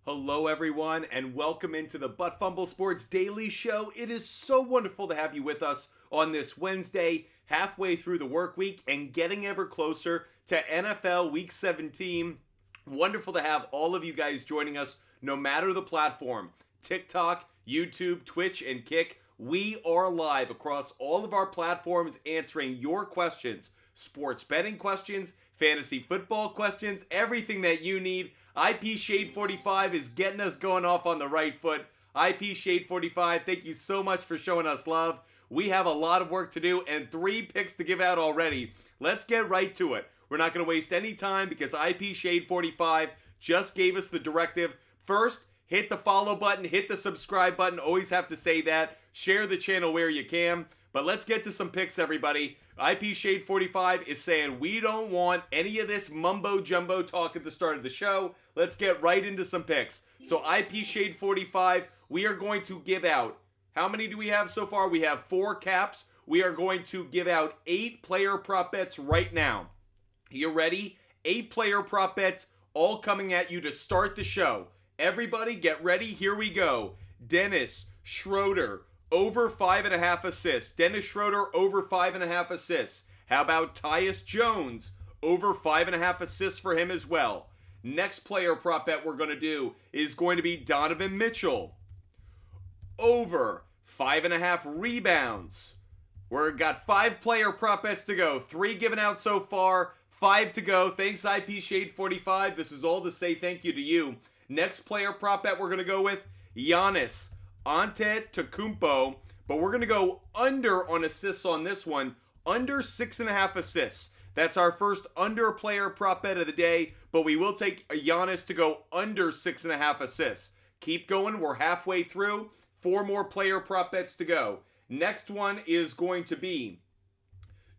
Hello, everyone, and welcome into the Butt Fumble Sports Daily Show. It is so wonderful to have you with us on this Wednesday, halfway through the work week and getting ever closer to NFL Week 17. Wonderful to have all of you guys joining us, no matter the platform. TikTok, YouTube, Twitch, and Kick. We are live across all of our platforms answering your questions. Sports betting questions, fantasy football questions, everything that you need. IP Shade 45 is getting us going off on the right foot. IP Shade 45, thank you so much for showing us love. We have a lot of work to do and 3 picks to give out already. Let's get right to it. We're not going to waste any time because IP Shade 45 just gave us the directive. First, hit the follow button, hit the subscribe button. Always have to say that. Share the channel where you can. But let's get to some picks, everybody. IP Shade 45 is saying we don't want any of this mumbo jumbo talk at the start of the show. Let's get right into some picks. So IP Shade 45, we are going to give out, how many do we have so far? We have 4 caps. We are going to give out 8 player prop bets right now. You ready? 8 player prop bets all coming at you to start the show. Everybody get ready. Here we go. Dennis Schroeder over 5.5 assists. Dennis Schroeder over 5.5 assists. How about Tyus Jones over 5.5 assists for him as well? Next player prop bet we're going to do is going to be Donovan Mitchell over 5.5 rebounds. We've got 5 player prop bets to go. 3 given out so far, 5 to go. Thanks IP Shade 45. This is all to say thank you to you. Next player prop bet we're going to go with Giannis Antetokounmpo, but we're going to go under on assists on this one. Under 6.5 assists. That's our first under player prop bet of the day, but we will take Giannis to go under 6.5 assists. Keep going. We're halfway through. 4 more player prop bets to go. Next one is going to be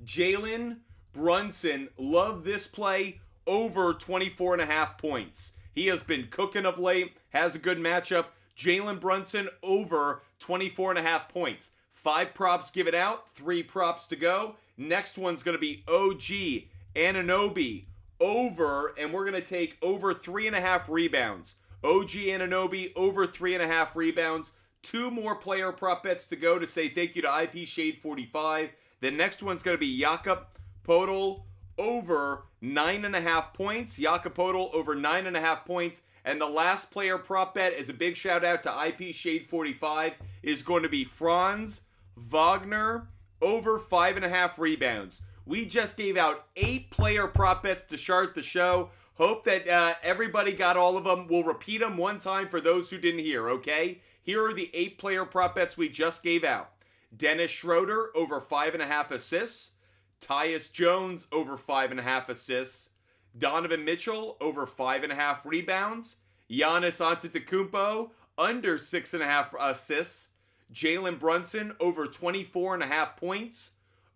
Jalen Brunson. Love this play over 24.5 points. He has been cooking of late, has a good matchup. Jalen Brunson over 24.5 points. 5 props given out, 3 props to go. Next one's going to be OG Anunoby over, and we're going to take over 3.5 rebounds. OG Anunoby over 3.5 rebounds. 2 more player prop bets to go to say thank you to IP Shade 45. The next one's going to be Jakob Poeltl over 9.5 points. Jakob Poeltl over 9.5 points. And the last player prop bet, is a big shout out to IP Shade 45, is going to be Franz Wagner over 5.5 rebounds. We just gave out 8 player prop bets to start the show. Hope that everybody got all of them. We'll repeat them one time for those who didn't hear, okay? Here are the 8 player prop bets we just gave out. Dennis Schroeder over 5.5 assists. Tyus Jones over 5.5 assists. Donovan Mitchell over 5.5 rebounds. Giannis Antetokounmpo under 6.5 assists. Jalen Brunson over 24.5 points.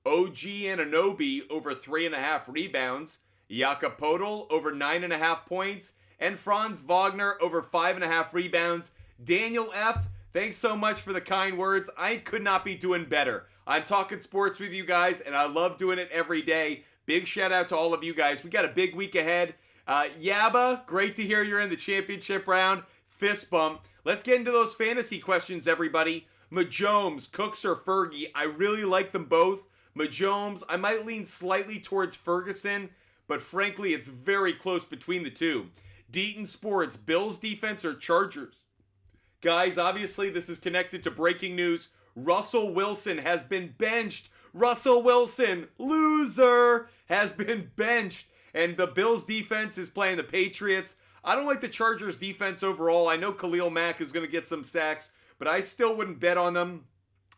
OG Anunoby over 3.5 rebounds. Jakob Poeltl over 9.5 points. And Franz Wagner over 5.5 rebounds. Daniel F., thanks so much for the kind words. I could not be doing better. I'm talking sports with you guys, and I love doing it every day. Big shout out to all of you guys. We got a big week ahead. Yabba, great to hear you're in the championship round. Fist bump. Let's get into those fantasy questions, everybody. Mahomes, Cooks, or Fergie. I really like them both. Mahomes, I might lean slightly towards Ferguson, but frankly, it's very close between the two. Deaton Sports, Bills defense or Chargers? Guys, obviously this is connected to breaking news. Russell Wilson has been benched. Russell Wilson, loser, has been benched. And the Bills defense is playing the Patriots. I don't like the Chargers defense overall. I know Khalil Mack is going to get some sacks, but I still wouldn't bet on them.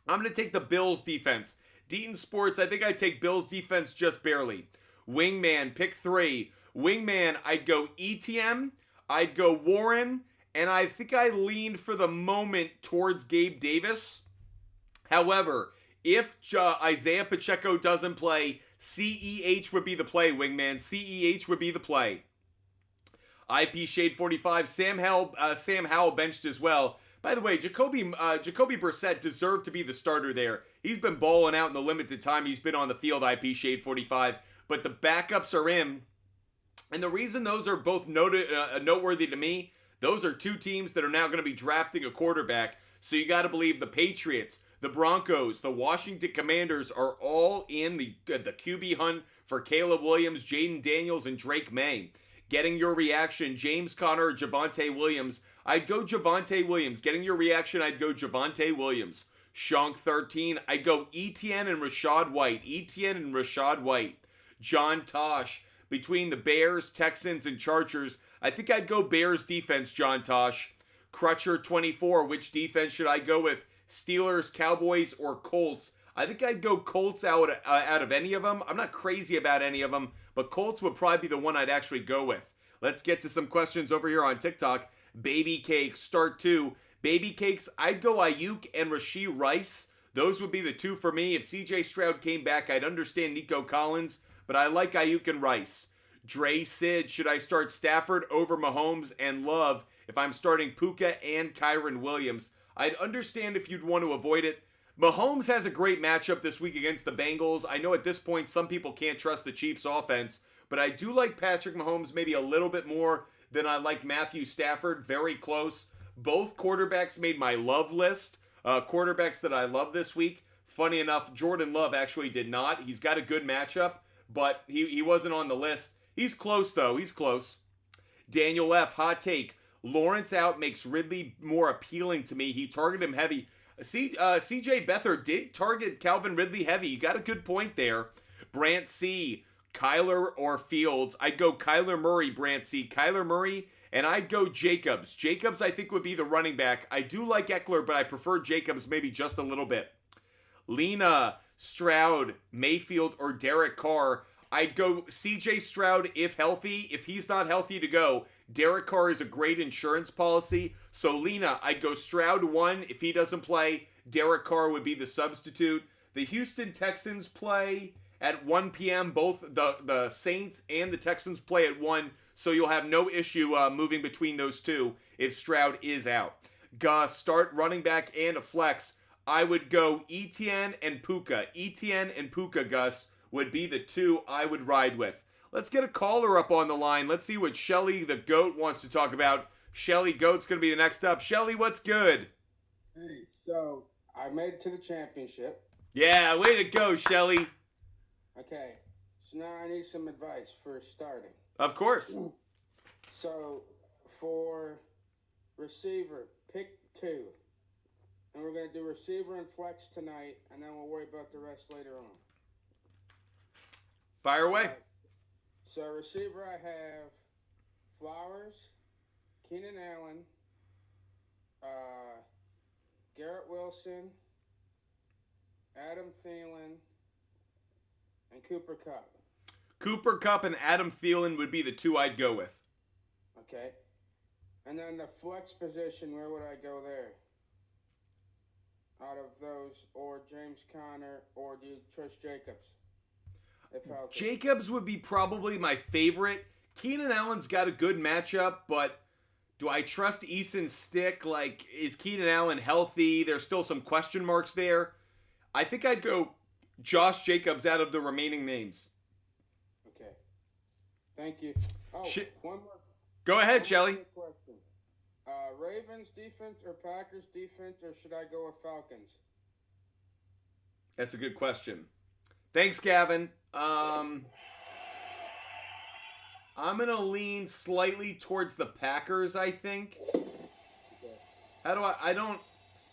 I'm going to take the Bills defense. Deaton Sports, I think I'd take Bills defense just barely. Wingman, pick 3. Wingman, I'd go ETM, I'd go Warren, and I think I leaned for the moment towards Gabe Davis. However, if Isaiah Pacheco doesn't play, CEH would be the play, Wingman. CEH would be the play. IP Shade 45, Sam Howell benched as well. By the way, Jacoby Brissett deserved to be the starter there. He's been balling out in the limited time he's been on the field, IP Shade 45. But the backups are in. And the reason those are both noteworthy to me, Those are two teams that are now going to be drafting a quarterback. So you got to believe the Patriots, the Broncos, the Washington Commanders are all in the QB hunt for Caleb Williams, Jaden Daniels, and Drake May. Getting your reaction, James Conner or Javonte Williams. I'd go Javonte Williams. Getting your reaction, I'd go Javonte Williams. Shonk 13, I'd go Etienne and Rashad White. Etienne and Rashad White. John Tosh, between the Bears, Texans, and Chargers, I think I'd go Bears defense, John Tosh. Crutcher 24, which defense should I go with? Steelers, Cowboys, or Colts? I think I'd go Colts out of any of them. I'm not crazy about any of them, but Colts would probably be the one I'd actually go with. Let's get to some questions over here on TikTok. Baby Cakes, start 2. Baby Cakes, I'd go Ayuk and Rashee Rice. Those would be the two for me. If CJ Stroud came back, I'd understand Nico Collins, but I like Ayuk and Rice. Dre Sid, should I start Stafford over Mahomes and Love if I'm starting Puka and Kyron Williams? I'd understand if you'd want to avoid it. Mahomes has a great matchup this week against the Bengals. I know at this point some people can't trust the Chiefs' offense, but I do like Patrick Mahomes maybe a little bit more than I like Matthew Stafford. Very close. Both quarterbacks made my love list. Quarterbacks that I love this week. Funny enough, Jordan Love actually did not. He's got a good matchup, but he wasn't on the list. He's close, though. He's close. Daniel F., hot take. Lawrence out makes Ridley more appealing to me. He targeted him heavy. CJ Beathard did target Calvin Ridley heavy. You got a good point there. Brant C., Kyler or Fields. I'd go Kyler Murray, Brant C. Kyler Murray, and I'd go Jacobs. Jacobs, I think, would be the running back. I do like Eckler, but I prefer Jacobs maybe just a little bit. Lena, Stroud, Mayfield, or Derek Carr. I'd go CJ Stroud if healthy. If he's not healthy to go, Derek Carr is a great insurance policy. So, Lena, I'd go Stroud 1. If he doesn't play, Derek Carr would be the substitute. The Houston Texans play at 1 p.m. Both the Saints and the Texans play at 1. So you'll have no issue moving between those two if Stroud is out. Gus, start running back and a flex. I would go Etienne and Puka. Etienne and Puka, Gus, would be the two I would ride with. Let's get a caller up on the line. Let's see what Shelly the Goat wants to talk about. Shelly Goat's going to be the next up. Shelly, what's good? Hey, so I made it to the championship. Yeah, way to go, Shelly. Okay, so now I need some advice for starting. Of course. So, for receiver, pick 2. And we're going to do receiver and flex tonight, and then we'll worry about the rest later on. Fire away. So, receiver, I have Flowers, Keenan Allen, Garrett Wilson, Adam Thielen, and Cooper Kupp. Cooper Kupp and Adam Thielen would be the two I'd go with. Okay. And then the flex position, where would I go there? Out of those, or James Conner, or do you trust Jacobs? If healthy. Jacobs would be probably my favorite. Keenan Allen's got a good matchup, but do I trust Eason Stick? Like, is Keenan Allen healthy? There's still some question marks there. I think I'd go Josh Jacobs out of the remaining names. Okay. Thank you. Oh, one more. Go ahead, Shelly. Question. Ravens defense or Packers defense, or should I go with Falcons? That's a good question. Thanks, Gavin. I'm going to lean slightly towards the Packers, I think. Okay. How do I don't...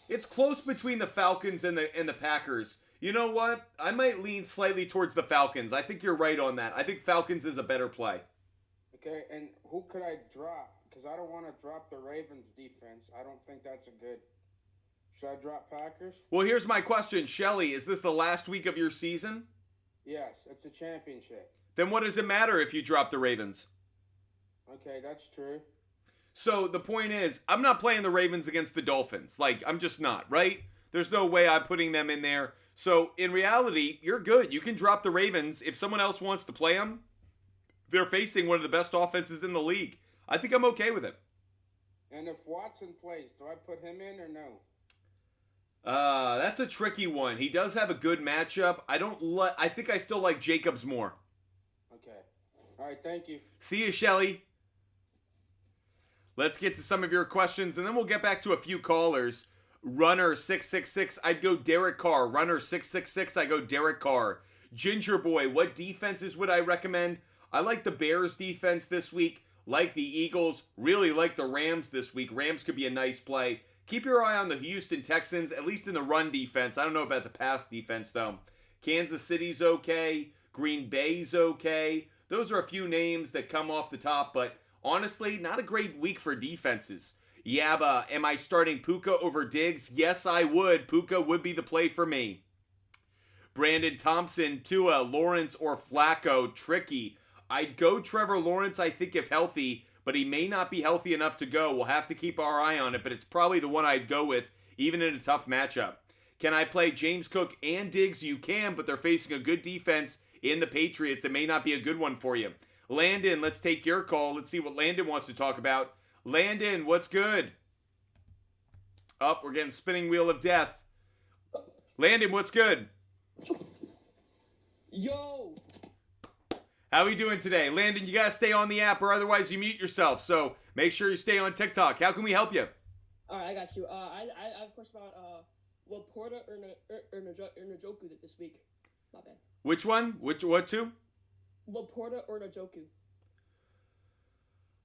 It's close between the Falcons and the Packers. You know what? I might lean slightly towards the Falcons. I think you're right on that. I think Falcons is a better play. Okay, and who could I drop? Because I don't want to drop the Ravens defense. I don't think that's a good... Should I drop Packers? Well, here's my question. Shelly, is this the last week of your season? Yes, it's a championship. Then what does it matter if you drop the Ravens? Okay, that's true. So the point is, I'm not playing the Ravens against the Dolphins. Like, I'm just not, right? There's no way I'm putting them in there. So in reality, you're good. You can drop the Ravens. If someone else wants to play them, they're facing one of the best offenses in the league. I think I'm okay with it. And if Watson plays, do I put him in or no? That's a tricky one. He does have a good matchup. I think I still like Jacobs more. Okay. All right, thank you. See you, Shelly. Let's get to some of your questions, and then we'll get back to a few callers. Runner 666, I'd go Derek Carr. Runner 666, I go Derek Carr. Ginger Boy, what defenses would I recommend? I like the Bears defense this week, like the Eagles, really like the Rams this week. Rams could be a nice play. Keep your eye on the Houston Texans, at least in the run defense. I don't know about the pass defense, though. Kansas City's okay. Green Bay's okay. Those are a few names that come off the top, but honestly, not a great week for defenses. Yabba, am I starting Puka over Diggs? Yes, I would. Puka would be the play for me. Brandon Thompson, Tua, Lawrence, or Flacco. Tricky. I'd go Trevor Lawrence, I think, if healthy, but he may not be healthy enough to go. We'll have to keep our eye on it, but it's probably the one I'd go with, even in a tough matchup. Can I play James Cook and Diggs? You can, but they're facing a good defense in the Patriots. It may not be a good one for you. Landon, let's take your call. Let's see what Landon wants to talk about. Landon, what's good? Oh, we're getting spinning wheel of death. Landon, what's good? Yo! How are we doing today? Landon, you gotta stay on the app or otherwise you mute yourself. So make sure you stay on TikTok. How can we help you? Alright, I got you. I have a question about Laporta or Njoku this week. My bad. Which one? What two? Laporta or Njoku.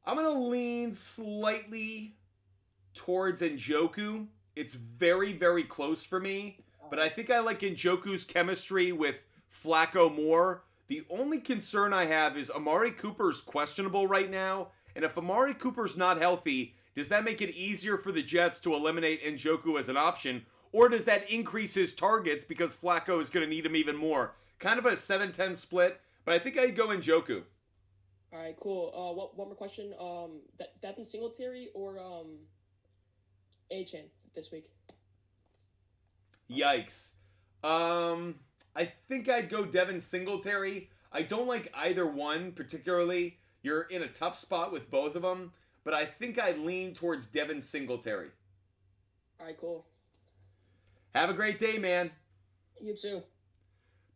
I'm gonna lean slightly towards Njoku. It's very, very close for me. But I think I like Njoku's chemistry with Flacco more. The only concern I have is Amari Cooper's questionable right now. And if Amari Cooper's not healthy, does that make it easier for the Jets to eliminate Njoku as an option? Or does that increase his targets because Flacco is going to need him even more? Kind of a 7-10 split, but I think I'd go Njoku. All right, cool. One more question. Devin Singletary or A-Chan this week? Yikes. I think I'd go Devin Singletary. I don't like either one particularly. You're in a tough spot with both of them, but I think I lean towards Devin Singletary. All right, cool. Have a great day, man. You too.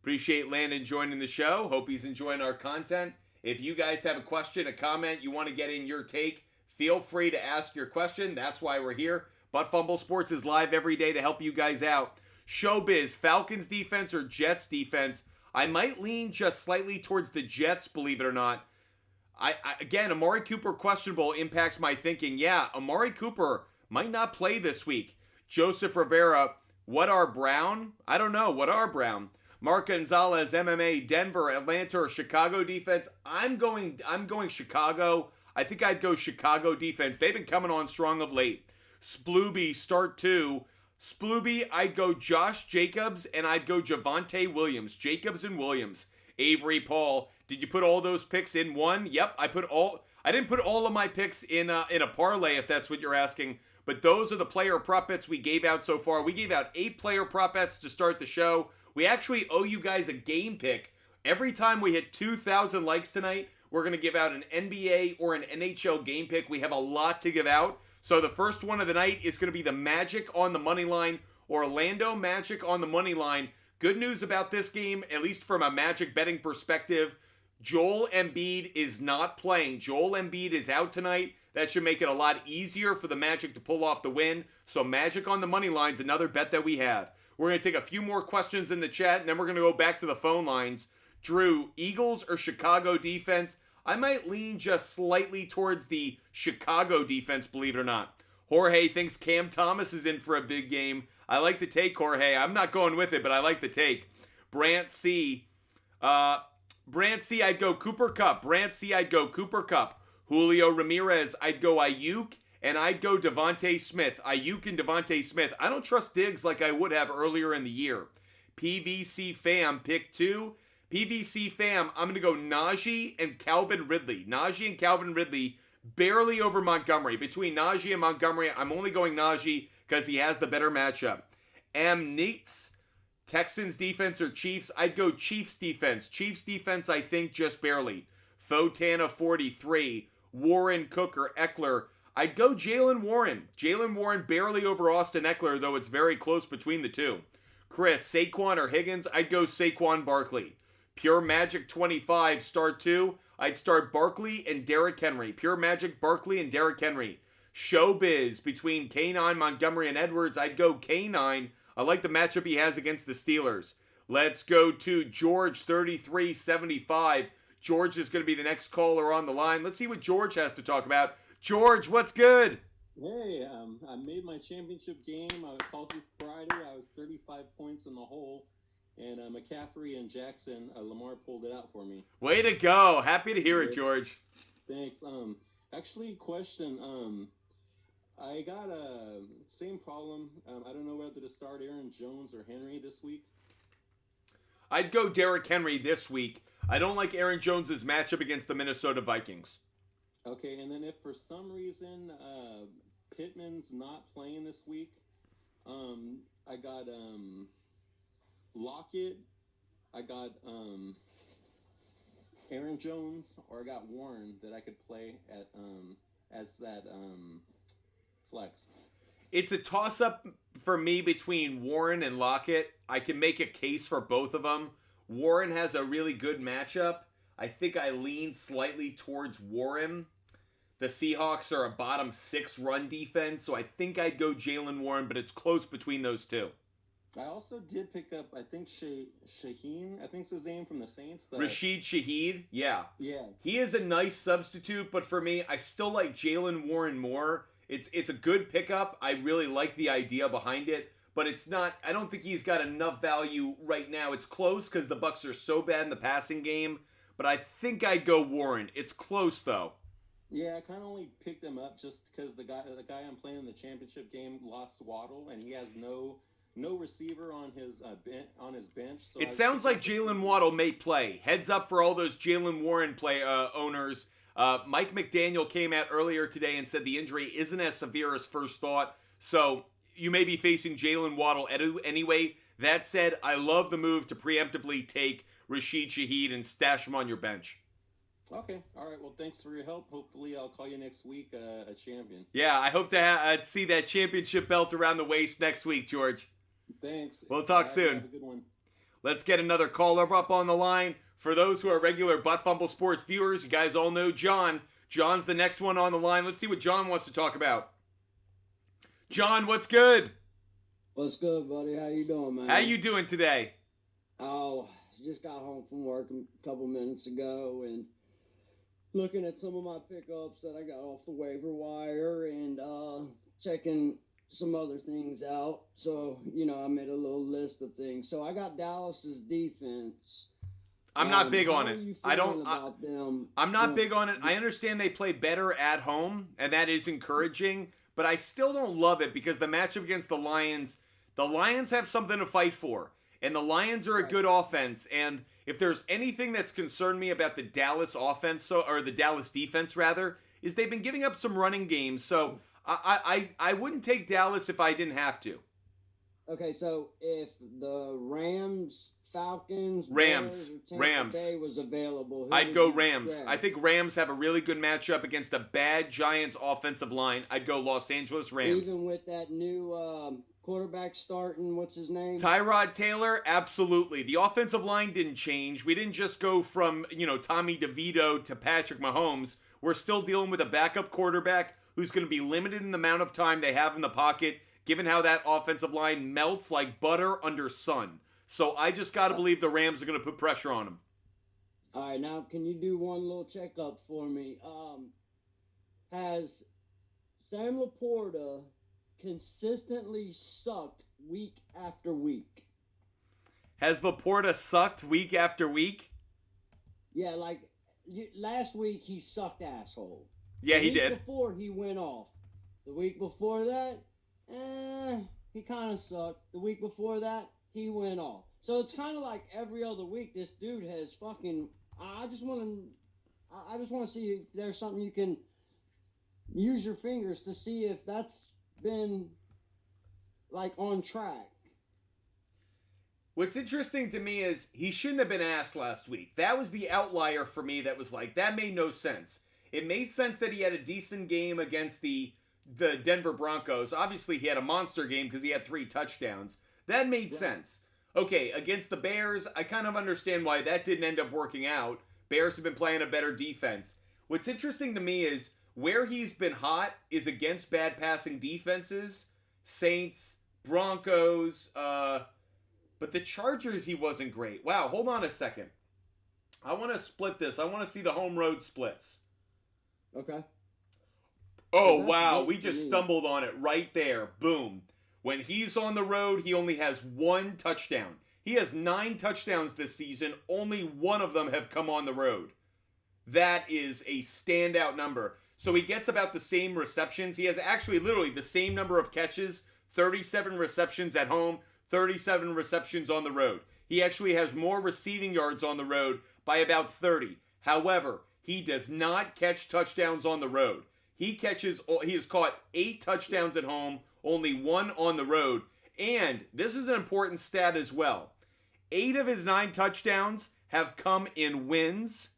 Appreciate Landon joining the show. Hope he's enjoying our content. If you guys have a question, a comment, you want to get in your take, feel free to ask your question. That's why we're here. Butt Fumble Sports is live every day to help you guys out. Showbiz, Falcons defense or Jets defense? I might lean just slightly towards the Jets, believe it or not. Again, Amari Cooper questionable impacts my thinking. Yeah, Amari Cooper might not play this week. Joseph Rivera, what are Brown? I don't know. What are Brown? Mark Gonzalez, MMA, Denver, Atlanta, or Chicago defense? I'm going Chicago. I think I'd go Chicago defense. They've been coming on strong of late. Splooby, start two. Splooby, I'd go Josh Jacobs, and I'd go Javonte Williams. Jacobs and Williams. Avery Paul, did you put all those picks in one? Yep, I didn't put all of my picks in a parlay, if that's what you're asking. But those are the player prop bets we gave out so far. We gave out 8 player prop bets to start the show. We actually owe you guys a game pick. Every time we hit 2,000 likes tonight, we're going to give out an NBA or an NHL game pick. We have a lot to give out. So the first one of the night is going to be the Magic on the money line. Orlando Magic on the money line. Good news about this game, at least from a Magic betting perspective, Joel Embiid is not playing. Joel Embiid is out tonight. That should make it a lot easier for the Magic to pull off the win. So Magic on the money line is another bet that we have. We're going to take a few more questions in the chat, and then we're going to go back to the phone lines. Drew, Eagles or Chicago defense? I might lean just slightly towards the Chicago defense, believe it or not. Jorge thinks Cam Thomas is in for a big game. I like the take, Jorge. I'm not going with it, but I like the take. Brant C, I'd go Cooper Kupp. Brant C, I'd go Cooper Kupp. Julio Ramirez, I'd go Ayuk, and I'd go Devontae Smith. Ayuk and Devontae Smith. I don't trust Diggs like I would have earlier in the year. PVC Fam, pick 2. PVC Fam, I'm going to go Najee and Calvin Ridley. Najee and Calvin Ridley barely over Montgomery. Between Najee and Montgomery, I'm only going Najee because he has the better matchup. M. Neats, Texans defense or Chiefs? I'd go Chiefs defense. Chiefs defense, I think, just barely. Fotana 43, Warren, Cook, or Eckler. I'd go Jalen Warren. Jalen Warren barely over Austin Eckler, though it's very close between the two. Chris, Saquon or Higgins? I'd go Saquon Barkley. Pure Magic 25, start 2. I'd start Barkley and Derrick Henry. Pure Magic, Barkley, and Derrick Henry. Showbiz between K9, Montgomery, and Edwards. I'd go K9. I like the matchup he has against the Steelers. Let's go to George, 3375. George is going to be the next caller on the line. Let's see what George has to talk about. George, what's good? Hey, I made my championship game. I called you Friday. I was 35 points in the hole. And McCaffrey and Jackson, Lamar pulled it out for me. Way to go. Happy to hear it, George. Thanks. Actually, question. I got a same problem. I don't know whether to start Aaron Jones or Henry this week. I'd go Derrick Henry this week. I don't like Aaron Jones' matchup against the Minnesota Vikings. Okay, and then if for some reason Pittman's not playing this week, I got Lockett, I got Aaron Jones, or I got Warren that I could play at as that flex. It's a toss-up for me between Warren and Lockett. I can make a case for both of them. Warren has a really good matchup. I think I lean slightly towards Warren. The Seahawks are a bottom 6 run defense, so I think I'd go Jalen Warren, but it's close between those two. I also did pick up, I think, Shaheen, I think's his name, from the Saints. Rashid Shaheed, yeah. Yeah. He is a nice substitute, but for me, I still like Jalen Warren more. It's a good pickup. I really like the idea behind it, but it's not, I don't think he's got enough value right now. It's close because the Bucs are so bad in the passing game, but I think I'd go Warren. It's close, though. Yeah, I kind of only picked him up just because the guy I'm playing in the championship game lost Waddle, and he has no receiver on his bench. So it sounds like Jalen Waddle may play. Heads up for all those Jalen Warren owners. Mike McDaniel came out earlier today and said the injury isn't as severe as first thought, so you may be facing Jalen Waddle anyway. That said, I love the move to preemptively take Rashid Shaheed and stash him on your bench. Okay, all right. Well, thanks for your help. Hopefully, I'll call you next week a champion. Yeah, I hope to see that championship belt around the waist next week, George. Thanks. We'll talk soon. Have a good one. Let's get another caller up on the line. For those who are regular Butt Fumble Sports viewers, you guys all know John. John's the next one on the line. Let's see what John wants to talk about. John, what's good? What's good, buddy? How you doing, man? How you doing today? Oh, just got home from work a couple minutes ago and looking at some of my pickups that I got off the waiver wire and checking some other things out. So, I made a little list of things. So I got Dallas's defense. I'm not big on it. I'm not big on it. I understand they play better at home, and that is encouraging, but I still don't love it because the matchup against the Lions have something to fight for, and the Lions are a good offense, and if there's anything that's concerned me about the Dallas offense, or the Dallas defense rather, is they've been giving up some running games, so I wouldn't take Dallas if I didn't have to. Okay, so if the Falcons, Rams Bay was available, I'd go Rams. I think Rams have a really good matchup against a bad Giants offensive line. I'd go Los Angeles Rams. Even with that new quarterback starting, what's his name? Tyrod Taylor, absolutely. The offensive line didn't change. We didn't just go from, Tommy DeVito to Patrick Mahomes. We're still dealing with a backup quarterback who's going to be limited in the amount of time they have in the pocket, given how that offensive line melts like butter under sun. So I just got to believe the Rams are going to put pressure on them. All right, now can you do one little checkup for me? Has Sam Laporta consistently sucked week after week? Has Laporta sucked week after week? Yeah, like last week he sucked asshole. Yeah, he did. The week before he went off. The week before that, he kind of sucked. The week before that, he went off. So it's kind of like every other week this dude has fucking... I just want to see if there's something you can use your fingers to see if that's been, like, on track. What's interesting to me is he shouldn't have been asked last week. That was the outlier for me that was like, that made no sense. It made sense that he had a decent game against the Denver Broncos. Obviously, he had a monster game because he had 3 touchdowns. That made sense. Okay, against the Bears, I kind of understand why that didn't end up working out. Bears have been playing a better defense. What's interesting to me is Where he's been hot is against bad passing defenses, Saints, Broncos, but the Chargers he wasn't great. Wow, hold on a second. I want to split this. I want to see the home road splits. Okay. Oh, Well, wow. big We for just me. stumbled on it right there. Boom. When he's on the road, he only has 1 touchdown. He has 9 touchdowns this season. Only 1 of them have come on the road. That is a standout number. So he gets about the same receptions. He has actually literally the same number of catches, 37 receptions at home, 37 receptions on the road. He actually has more receiving yards on the road by about 30. However, he does not catch touchdowns on the road. He has caught 8 touchdowns at home, only 1 on the road. And this is an important stat as well. 8 of his 9 touchdowns have come in wins.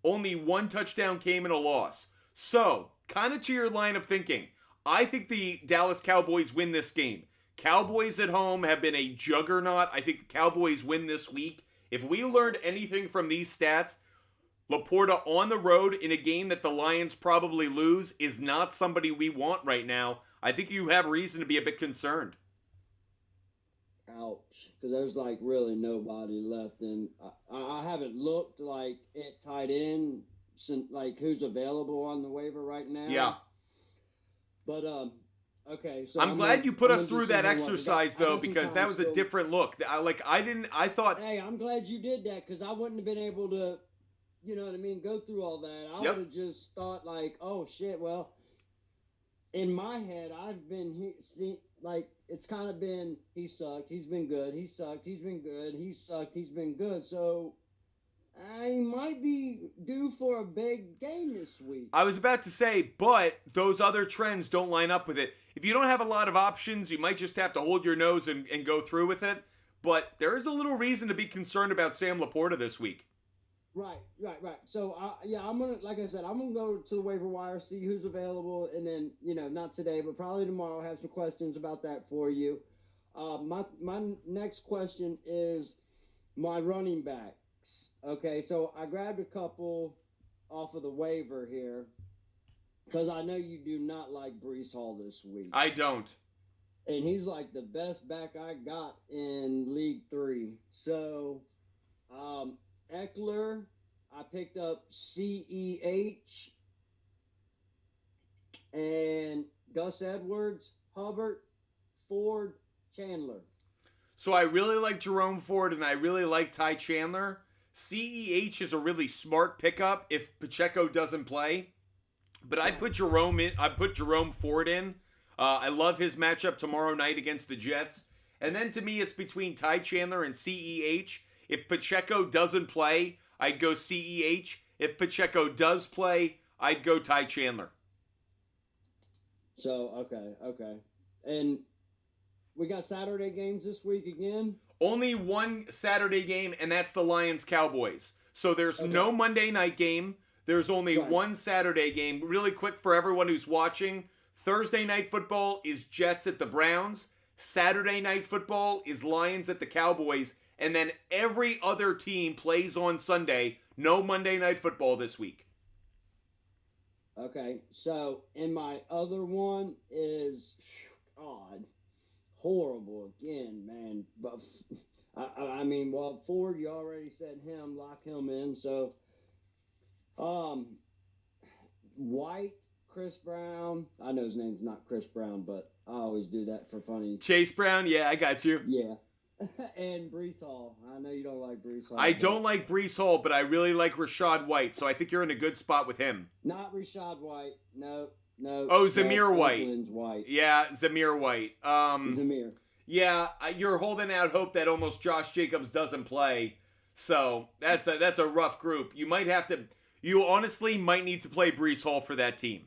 Only 1 touchdown came in a loss. So, kind of to your line of thinking, I think the Dallas Cowboys win this game. Cowboys at home have been a juggernaut. I think the Cowboys win this week. If we learned anything from these stats, Laporta on the road in a game that the Lions probably lose is not somebody we want right now. I think you have reason to be a bit concerned. Ouch. Because there's like really nobody left, and I haven't looked like at tight end since like who's available on the waiver right now. Yeah. But okay. So I'm glad you put I'm us gonna through do that something like exercise, I though, got some because that time was a still. different look. I thought, Hey, I'm glad you did that because I wouldn't have been able to, you know what I mean, go through all that. I Yep. would have just thought like, oh shit. Well, in my head, I've been like it's kind of been he sucked, he's been good, he sucked, he's been good, he sucked, he's been good. So I might be due for a big game this week. I was about to say, but those other trends don't line up with it. If you don't have a lot of options, you might just have to hold your nose and go through with it. But there is a little reason to be concerned about Sam Laporta this week. Right. So, I'm gonna, like I said, I'm gonna go to the waiver wire, see who's available, and then, not today, but probably tomorrow, have some questions about that for you. My next question is my running backs. Okay, so I grabbed a couple off of the waiver here because I know you do not like Brees Hall this week. I don't. And he's like the best back I got in League 3. So, Eckler, I picked up CEH, and Gus Edwards, Hubbard, Ford, Chandler. So I really like Jerome Ford and I really like Ty Chandler. CEH is a really smart pickup if Pacheco doesn't play. But I'd put Jerome Ford in. I love his matchup tomorrow night against the Jets. And then to me, it's between Ty Chandler and CEH. If Pacheco doesn't play, I'd go CEH. If Pacheco does play, I'd go Ty Chandler. So, okay. And we got Saturday games this week again? Only one Saturday game, and that's the Lions-Cowboys. So there's no Monday night game. There's only one Saturday game. Really quick for everyone who's watching, Thursday night football is Jets at the Browns. Saturday night football is Lions at the Cowboys. And then every other team plays on Sunday. No Monday night football this week. Okay, so and my other one is, God, horrible again, man. But I mean, well, Ford, you already said him, lock him in. So, White, Chris Brown. I know his name's not Chris Brown, but I always do that for funny. Chase Brown, yeah, I got you. Yeah. And Brees Hall. I know you don't like Brees Hall. I don't like Brees Hall, but I really like Rashad White, so I think you're in a good spot with him. Not Rashad White. No. Oh, Zamir White. Oakland's White. Yeah, Zamir White. Zamir. Yeah, you're holding out hope that almost Josh Jacobs doesn't play. So that's a rough group. You honestly might need to play Brees Hall for that team.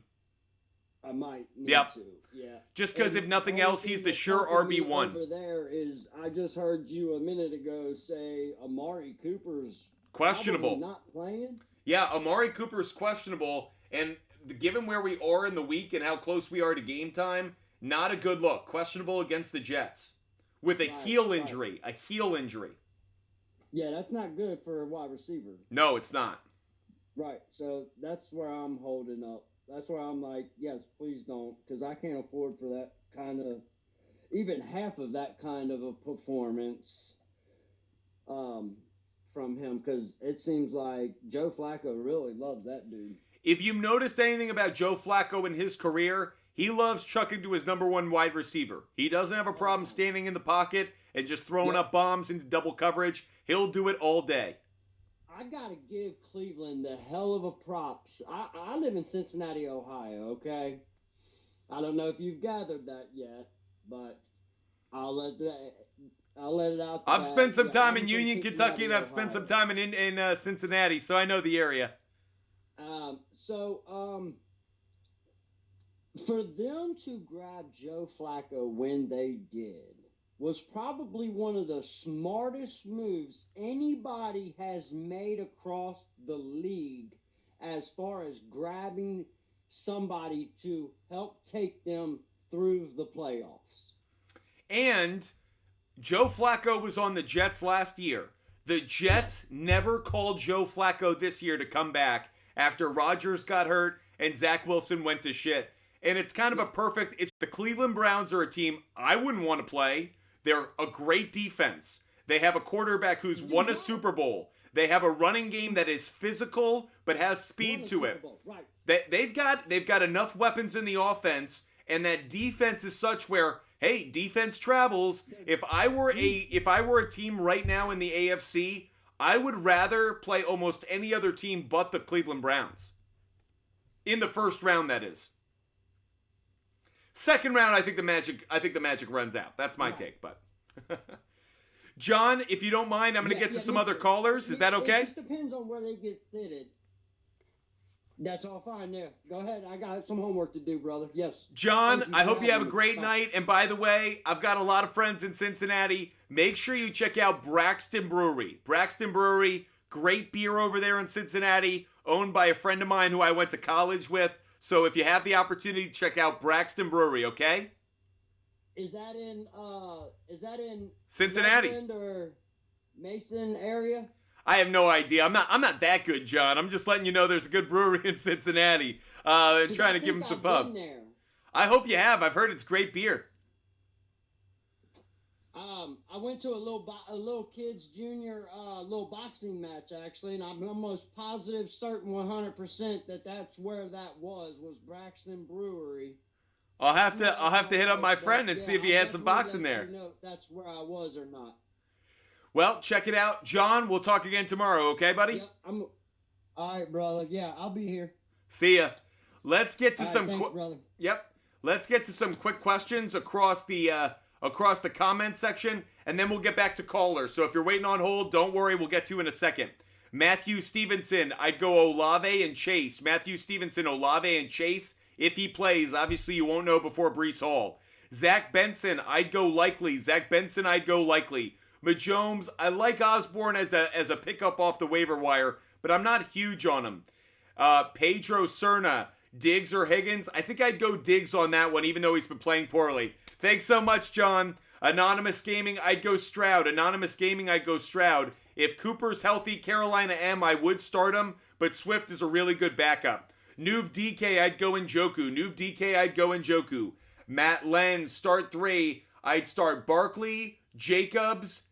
I might need to. Yeah. Just because if nothing else, he's the sure RB1. Over there is, I just heard you a minute ago say Amari Cooper's questionable. Not playing. Yeah, Amari Cooper's questionable, and given where we are in the week and how close we are to game time, not a good look. Questionable against the Jets with a heel injury. A heel injury. Yeah, that's not good for a wide receiver. No, it's not. Right, so that's where I'm holding up That's where I'm like, yes, please don't, because I can't afford for that kind of, even half of that kind of a performance um, from him, because it seems like Joe Flacco really loves that dude. If you've noticed anything about Joe Flacco in his career, he loves chucking to his number one wide receiver. He doesn't have a problem standing in the pocket and just throwing up bombs into double coverage. He'll do it all day. I gotta give Cleveland the hell of a props. I live in Cincinnati, Ohio. Okay, I don't know if you've gathered that yet, but I'll let it out. I've spent some time in I'm from Union, Kentucky, and I've spent some time in Cincinnati, so I know the area. For them to grab Joe Flacco when they did was probably one of the smartest moves anybody has made across the league as far as grabbing somebody to help take them through the playoffs. And Joe Flacco was on the Jets last year. The Jets never called Joe Flacco this year to come back after Rodgers got hurt and Zach Wilson went to shit. And it's kind of a perfect, the Cleveland Browns are a team I wouldn't want to play. They're a great defense. They have a quarterback who's won a Super Bowl. They have a running game that is physical but has speed to it. Right. They've got enough weapons in the offense, and that defense is such where, hey, defense travels. If I were a team right now in the AFC, I would rather play almost any other team but the Cleveland Browns. In the first round, that is. Second round, I think the Magic runs out. That's my take, but John, if you don't mind, I'm going to get to some other callers. Is that okay? It just depends on where they get seated. That's all fine there. Go ahead. I got some homework to do, brother. Yes. John, I hope you have a great night. And by the way, I've got a lot of friends in Cincinnati. Make sure you check out Braxton Brewery. Braxton Brewery, great beer over there in Cincinnati, owned by a friend of mine who I went to college with. So if you have the opportunity, check out Braxton Brewery, okay? Is that in Cincinnati Redmond or Mason area? I have no idea. I'm not that good, John. I'm just letting you know there's a good brewery in Cincinnati. And trying to give them some pub. I hope you have. I've heard it's great beer. I went to a little kids junior little boxing match actually, and I'm almost positive, certain 100% that that's where that was Braxton Brewery. I'll have to hit up my friend and see if he had some boxing there. Know if that's where I was or not. Well, check it out, John. We'll talk again tomorrow, okay, buddy? Yeah, all right, brother. Yeah, I'll be here. See ya. Let's get to some. Thanks, brother. Yep. Let's get to some quick questions across the comment section, and then we'll get back to callers. So if you're waiting on hold, don't worry. We'll get to you in a second. Matthew Stevenson, I'd go Olave and Chase. Matthew Stevenson, Olave and Chase. If he plays, obviously you won't know before Breece Hall. Zach Benson, I'd go likely. Zach Benson, I'd go likely. Mahomes, I like Osborne as a pickup off the waiver wire, but I'm not huge on him. Pedro Cerna, Diggs or Higgins? I think I'd go Diggs on that one, even though he's been playing poorly. Thanks so much, John. Anonymous Gaming, I'd go Stroud. Anonymous Gaming, I'd go Stroud. If Cooper's healthy, Carolina M, I would start him, but Swift is a really good backup. Nuv DK, I'd go Njoku. Nuv DK, I'd go Njoku. Matt Lenz, start 3. I'd start Barkley, Jacobs,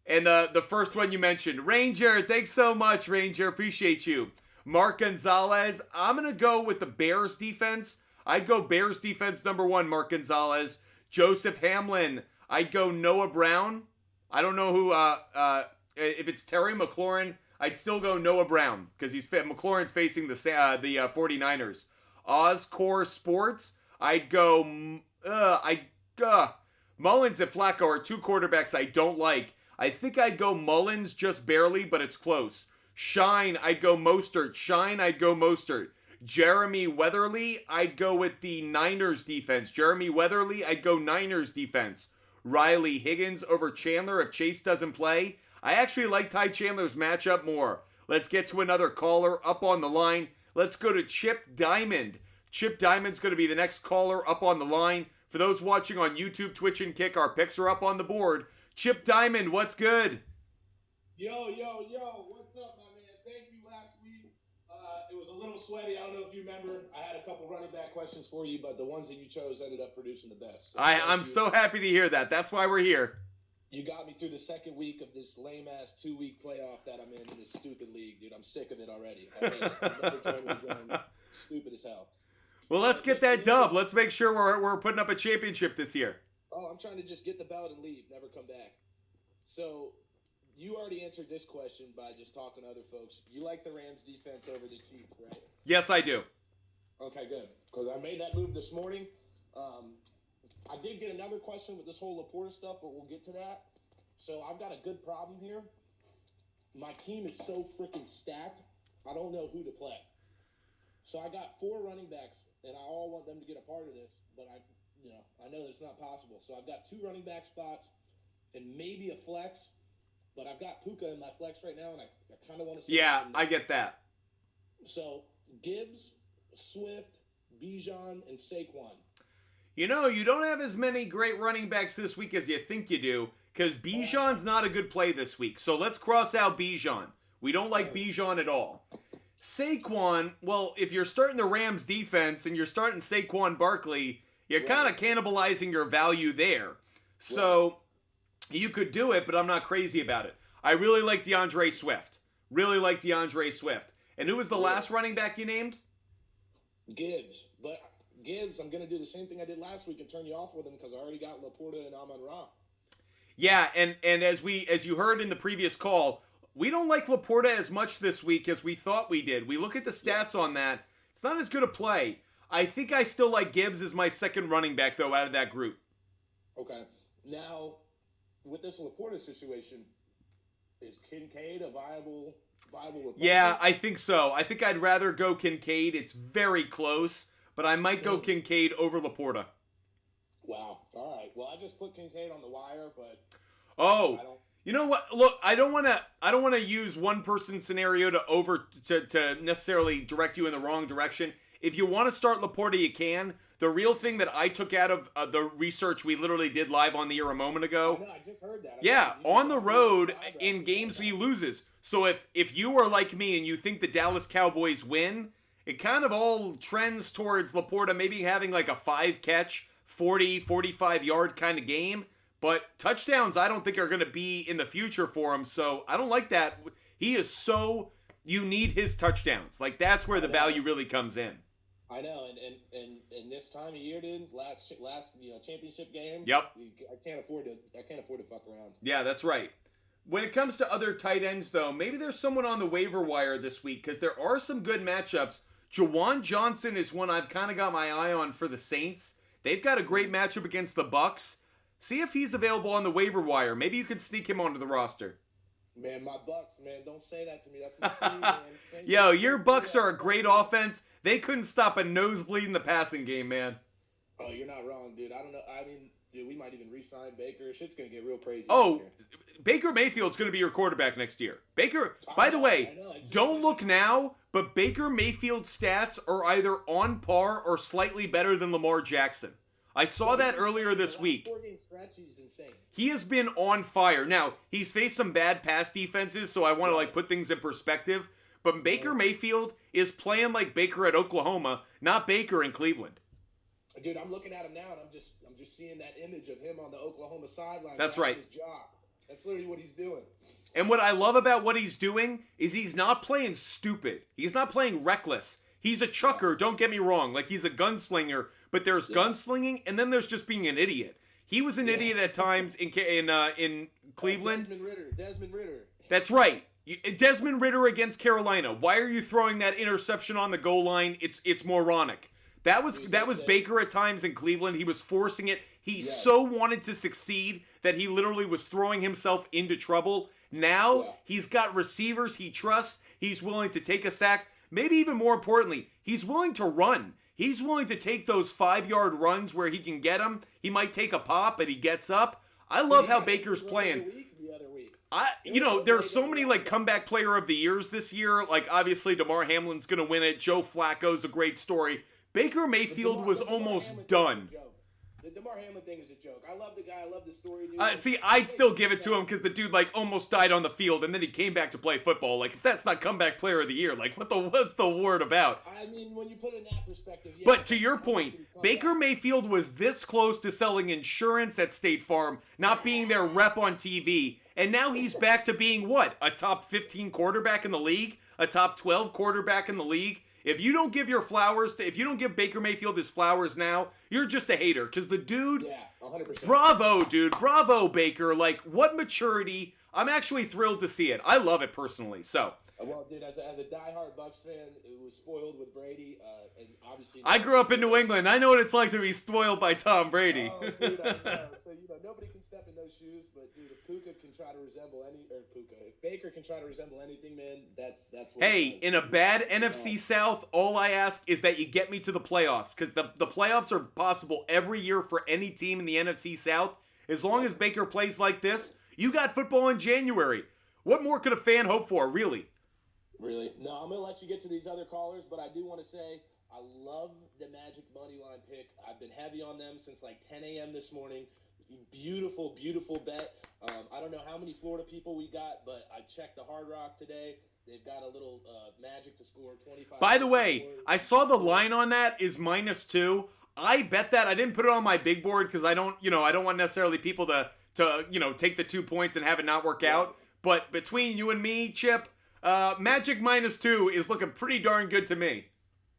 and the first one you mentioned, Ranger. Thanks so much, Ranger. Appreciate you. Mark Gonzalez, I'm going to go with the Bears defense. I'd go Bears defense number 1, Mark Gonzalez. Joseph Hamlin, I'd go Noah Brown. I don't know who, if it's Terry McLaurin, I'd still go Noah Brown because McLaurin's facing the 49ers. Ozcore Sports, I'd go, Mullins and Flacco are 2 quarterbacks I don't like. I think I'd go Mullins just barely, but it's close. Shine, I'd go Mostert. Shine, I'd go Mostert. Jeremy Weatherly, I'd go with the Niners defense. Jeremy Weatherly, I'd go Niners defense. Riley Higgins over Chandler if Chase doesn't play. I actually like Ty Chandler's matchup more. Let's get to another caller up on the line. Let's go to Chip Diamond. Chip Diamond's going to be the next caller up on the line. For those watching on YouTube, Twitch, and Kick, our picks are up on the board. Chip Diamond, what's good? Yo, what's up, my man? Thank you last week. It was a little sweaty. I don't know if you remember. I had a couple running back questions for you, but the ones that you chose ended up producing the best. So I'm so happy to hear that. That's why we're here. You got me through the second week of this lame-ass 2-week playoff that I'm in this stupid league, dude. I'm sick of it already. I hate it. I've never joined one. Stupid as hell. Well, let's get that dub. Let's make sure we're putting up a championship this year. Oh, I'm trying to just get the belt and leave, never come back. So, you already answered this question by just talking to other folks. You like the Rams defense over the Chiefs, right? Yes, I do. Okay, good. Because I made that move this morning. I did get another question with this whole Laporta stuff, but we'll get to that. So I've got a good problem here. My team is so freaking stacked, I don't know who to play. So I got 4 running backs, and I all want them to get a part of this, but I know it's not possible. So I've got 2 running back spots and maybe a flex, but I've got Puka in my flex right now, and I kind of want to see. Yeah, I get that. So Gibbs, Swift, Bijan, and Saquon. You know, you don't have as many great running backs this week as you think you do, because Bijan's not a good play this week. So let's cross out Bijan. We don't like Bijan at all. Saquon, well, if you're starting the Rams defense and you're starting Saquon Barkley, you're kind of cannibalizing your value there. So you could do it, but I'm not crazy about it. I really like DeAndre Swift. And who was the last running back you named? Gibbs. But Gibbs, I'm going to do the same thing I did last week and turn you off with him because I already got Laporta and Amon-Ra. Yeah, and as you heard in the previous call, we don't like Laporta as much this week as we thought we did. We look at the stats on that. It's not as good a play. I think I still like Gibbs as my second running back, though, out of that group. Okay. Now, with this Laporta situation, is Kincaid a viable replacement? Yeah, I think so. I think I'd rather go Kincaid. It's very close, but I might go Kincaid over Laporta. Wow. All right. Well, I just put Kincaid on the wire, but you know what? Look, I don't want to use one person scenario to necessarily direct you in the wrong direction. If you want to start Laporta, you can. The real thing that I took out of the research we literally did live on the air a moment ago. I just heard that. Yeah, on the road in games he loses. So if you are like me and you think the Dallas Cowboys win, it kind of all trends towards Laporta maybe having like a 5-catch, 40, 45-yard kind of game. But touchdowns I don't think are going to be in the future for him. So I don't like that. He is so... You need his touchdowns. Like, that's where the value really comes in. I know, and this time of year, dude, last championship game. Yep. I can't afford to fuck around. Yeah, that's right. When it comes to other tight ends, though, maybe there's someone on the waiver wire this week because there are some good matchups. Jawan Johnson is one I've kind of got my eye on for the Saints. They've got a great matchup against the Bucks. See if he's available on the waiver wire. Maybe you can sneak him onto the roster. Man, my Bucks, man, don't say that to me. That's my team, man. Yo, your Bucks are a great offense. They couldn't stop a nosebleed in the passing game, man. Oh, you're not wrong, dude. I don't know. I mean, dude, we might even re-sign Baker. Shit's going to get real crazy. Oh, Baker Mayfield's going to be your quarterback next year. Baker, by the way, don't look now, but Baker Mayfield's stats are either on par or slightly better than Lamar Jackson. I saw that earlier this week. He has been on fire. Now, he's faced some bad pass defenses, so I want to put things in perspective. But Baker Mayfield is playing like Baker at Oklahoma, not Baker in Cleveland. Dude, I'm looking at him now, and I'm just seeing that image of him on the Oklahoma sideline. That's right. His job. That's literally what he's doing. And what I love about what he's doing is he's not playing stupid. He's not playing reckless. He's a chucker, don't get me wrong. Like, he's a gunslinger, but there's gunslinging, and then there's just being an idiot. He was an idiot at times in Cleveland. Desmond Ritter. That's right. Desmond Ritter against Carolina. Why are you throwing that interception on the goal line? It's moronic. That was Baker at times in Cleveland. He was forcing it. He so wanted to succeed that he literally was throwing himself into trouble. Now he's got receivers he trusts. He's willing to take a sack. Maybe even more importantly, he's willing to run. He's willing to take those 5-yard runs where he can get them. He might take a pop, but he gets up. I love how Baker's playing. There are so many comeback player of the years this year. Like, obviously DeMar Hamlin's going to win it. Joe Flacco's a great story. Baker Mayfield was almost done. DeMar Hamlin thing is a joke. I love the guy. I love the story, dude. See, I'd still give it to him because the dude like almost died on the field and then he came back to play football. Like, if that's not comeback player of the year, like what's the word about? I mean, when you put it in that perspective, yeah. But to your point, Baker Mayfield was this close to selling insurance at State Farm, not being their rep on TV, and now he's back to being what? A top 15 quarterback in the league? A top 12 quarterback in the league? If you don't give if you don't give Baker Mayfield his flowers now, you're just a hater. Because the dude, Yeah, 100%. bravo, dude. Bravo, Baker. Like, what maturity. I'm actually thrilled to see it. I love it personally. So, Well, dude, as a diehard Bucks fan, it was spoiled with Brady, and obviously. I grew up in New England. I know what it's like to be spoiled by Tom Brady. Oh, dude, I know. So, nobody can step in those shoes, but, dude, if Puka can try to resemble if Baker can try to resemble anything, man, that's what Hey, it does. in a bad NFC South, all I ask is that you get me to the playoffs, because the playoffs are possible every year for any team in the NFC South. As long as Baker plays like this, you got football in January. What more could a fan hope for, really? Really? No, I'm going to let you get to these other callers, but I do want to say I love the Magic money line pick. I've been heavy on them since like 10 a.m. this morning. Beautiful, beautiful bet. I don't know how many Florida people we got, but I checked the Hard Rock today. They've got a little Magic to score 25. By the way, I saw the line on that is -2. I bet that. I didn't put it on my big board because I don't want necessarily people to take the 2 points and have it not work out. But between you and me, Chip, Magic -2 is looking pretty darn good to me.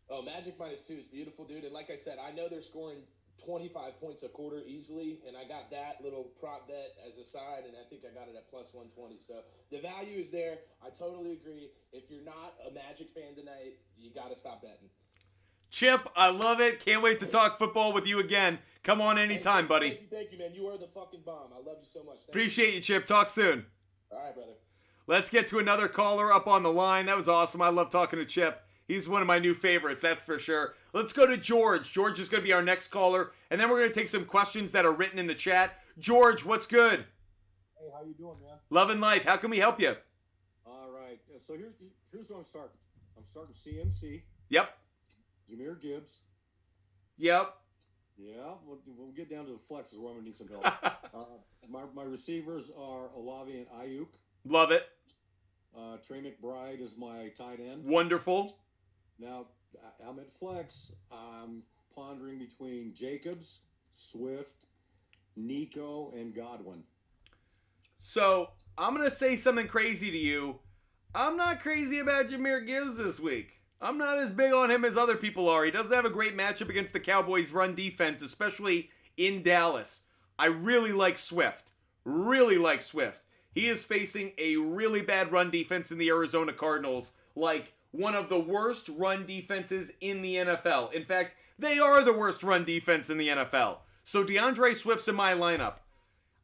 Oh, Magic -2 is beautiful, dude. And like I said, I know they're scoring 25 points a quarter easily, and I got that little prop bet as a side, and I think I got it at +120. So the value is there. I totally agree. If you're not a Magic fan tonight, you got to stop betting. Chip, I love it. Can't wait to talk football with you again. Come on anytime, buddy. Thank you, man. You are the fucking bomb. I love you so much. Appreciate you, Chip. Talk soon. All right, brother. Let's get to another caller up on the line. That was awesome. I love talking to Chip. He's one of my new favorites, that's for sure. Let's go to George. George is going to be our next caller, and then we're going to take some questions that are written in the chat. George, what's good? Hey, how you doing, man? Loving life. How can we help you? All right. So here's what I'm starting. I'm starting CMC, Yep. Jahmyr Gibbs. Yep. Yeah, we'll get down to the flexes where I'm gonna need some help. My receivers are Olave and Ayuk. Love it. Trey McBride is my tight end. Wonderful. Now I'm at flex. I'm pondering between Jacobs, Swift, Nico, and Godwin. So, I'm going to say something crazy to you. I'm not crazy about Jahmyr Gibbs this week. I'm not as big on him as other people are. He doesn't have a great matchup against the Cowboys' run defense, especially in Dallas. I really like Swift. Really like Swift. He is facing a really bad run defense in the Arizona Cardinals, like one of the worst run defenses in the NFL. In fact, they are the worst run defense in the NFL. So DeAndre Swift's in my lineup.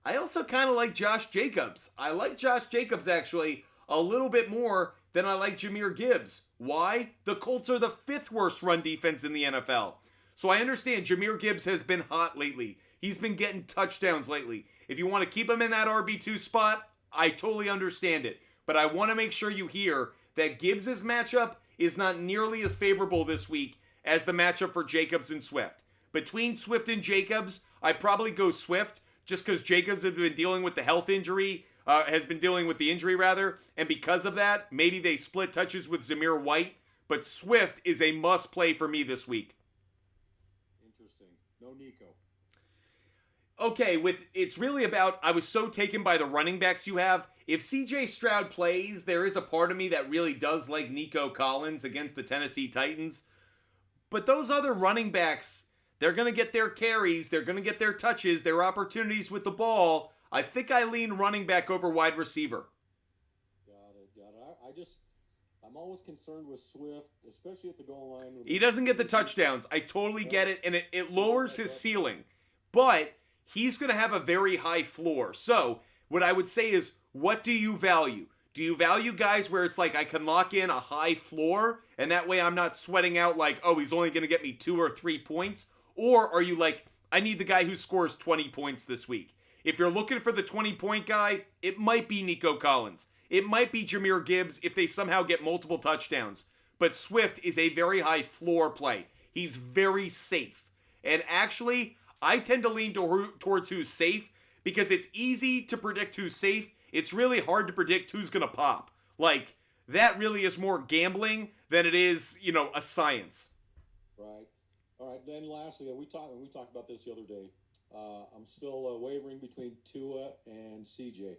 I also kind of like Josh Jacobs. I like Josh Jacobs, actually, a little bit more than I like Jahmyr Gibbs. Why? The Colts are the 5th worst run defense in the NFL. So I understand Jahmyr Gibbs has been hot lately. He's been getting touchdowns lately. If you want to keep him in that RB2 spot, I totally understand it. But I want to make sure you hear that Gibbs' matchup is not nearly as favorable this week as the matchup for Jacobs and Swift. Between Swift and Jacobs, I'd probably go Swift, just because Jacobs has been dealing with the injury rather, and because of that, maybe they split touches with Zamir White, but Swift is a must play for me this week. Interesting. No Nico. Okay, it's really about, I was so taken by the running backs you have. If CJ Stroud plays, there is a part of me that really does like Nico Collins against the Tennessee Titans. But those other running backs, they're going to get their carries, they're going to get their touches, their opportunities with the ball. I think I lean running back over wide receiver. Got it. I'm always concerned with Swift, especially at the goal line. He doesn't get the touchdowns. I totally get it, and it lowers his ceiling. But he's going to have a very high floor. So what I would say is, what do you value? Do you value guys where it's like I can lock in a high floor, and that way I'm not sweating out like, oh, he's only going to get me 2 or 3 points? Or are you like, I need the guy who scores 20 points this week? If you're looking for the 20-point guy, it might be Nico Collins. It might be Jahmyr Gibbs if they somehow get multiple touchdowns. But Swift is a very high floor play. He's very safe. And actually, I tend to lean towards who's safe because it's easy to predict who's safe. It's really hard to predict who's going to pop. Like, that really is more gambling than it is, a science. Right. All right. Then lastly, we talked about this the other day. I'm still wavering between Tua and CJ.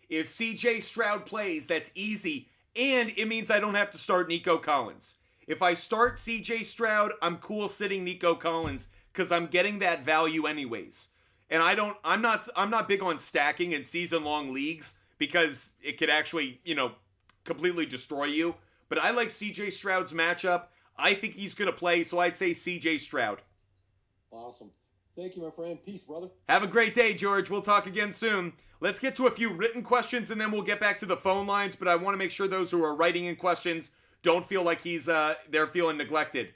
If CJ Stroud plays, that's easy, and it means I don't have to start Nico Collins. If I start CJ Stroud, I'm cool sitting Nico Collins because I'm getting that value anyways. And I'm not big on stacking in season-long leagues because it could actually, completely destroy you. But I like CJ Stroud's matchup. I think he's going to play, so I'd say CJ Stroud. Awesome. Thank you, my friend. Peace, brother. Have a great day, George. We'll talk again soon. Let's get to a few written questions, and then we'll get back to the phone lines. But I want to make sure those who are writing in questions don't feel like they're feeling neglected.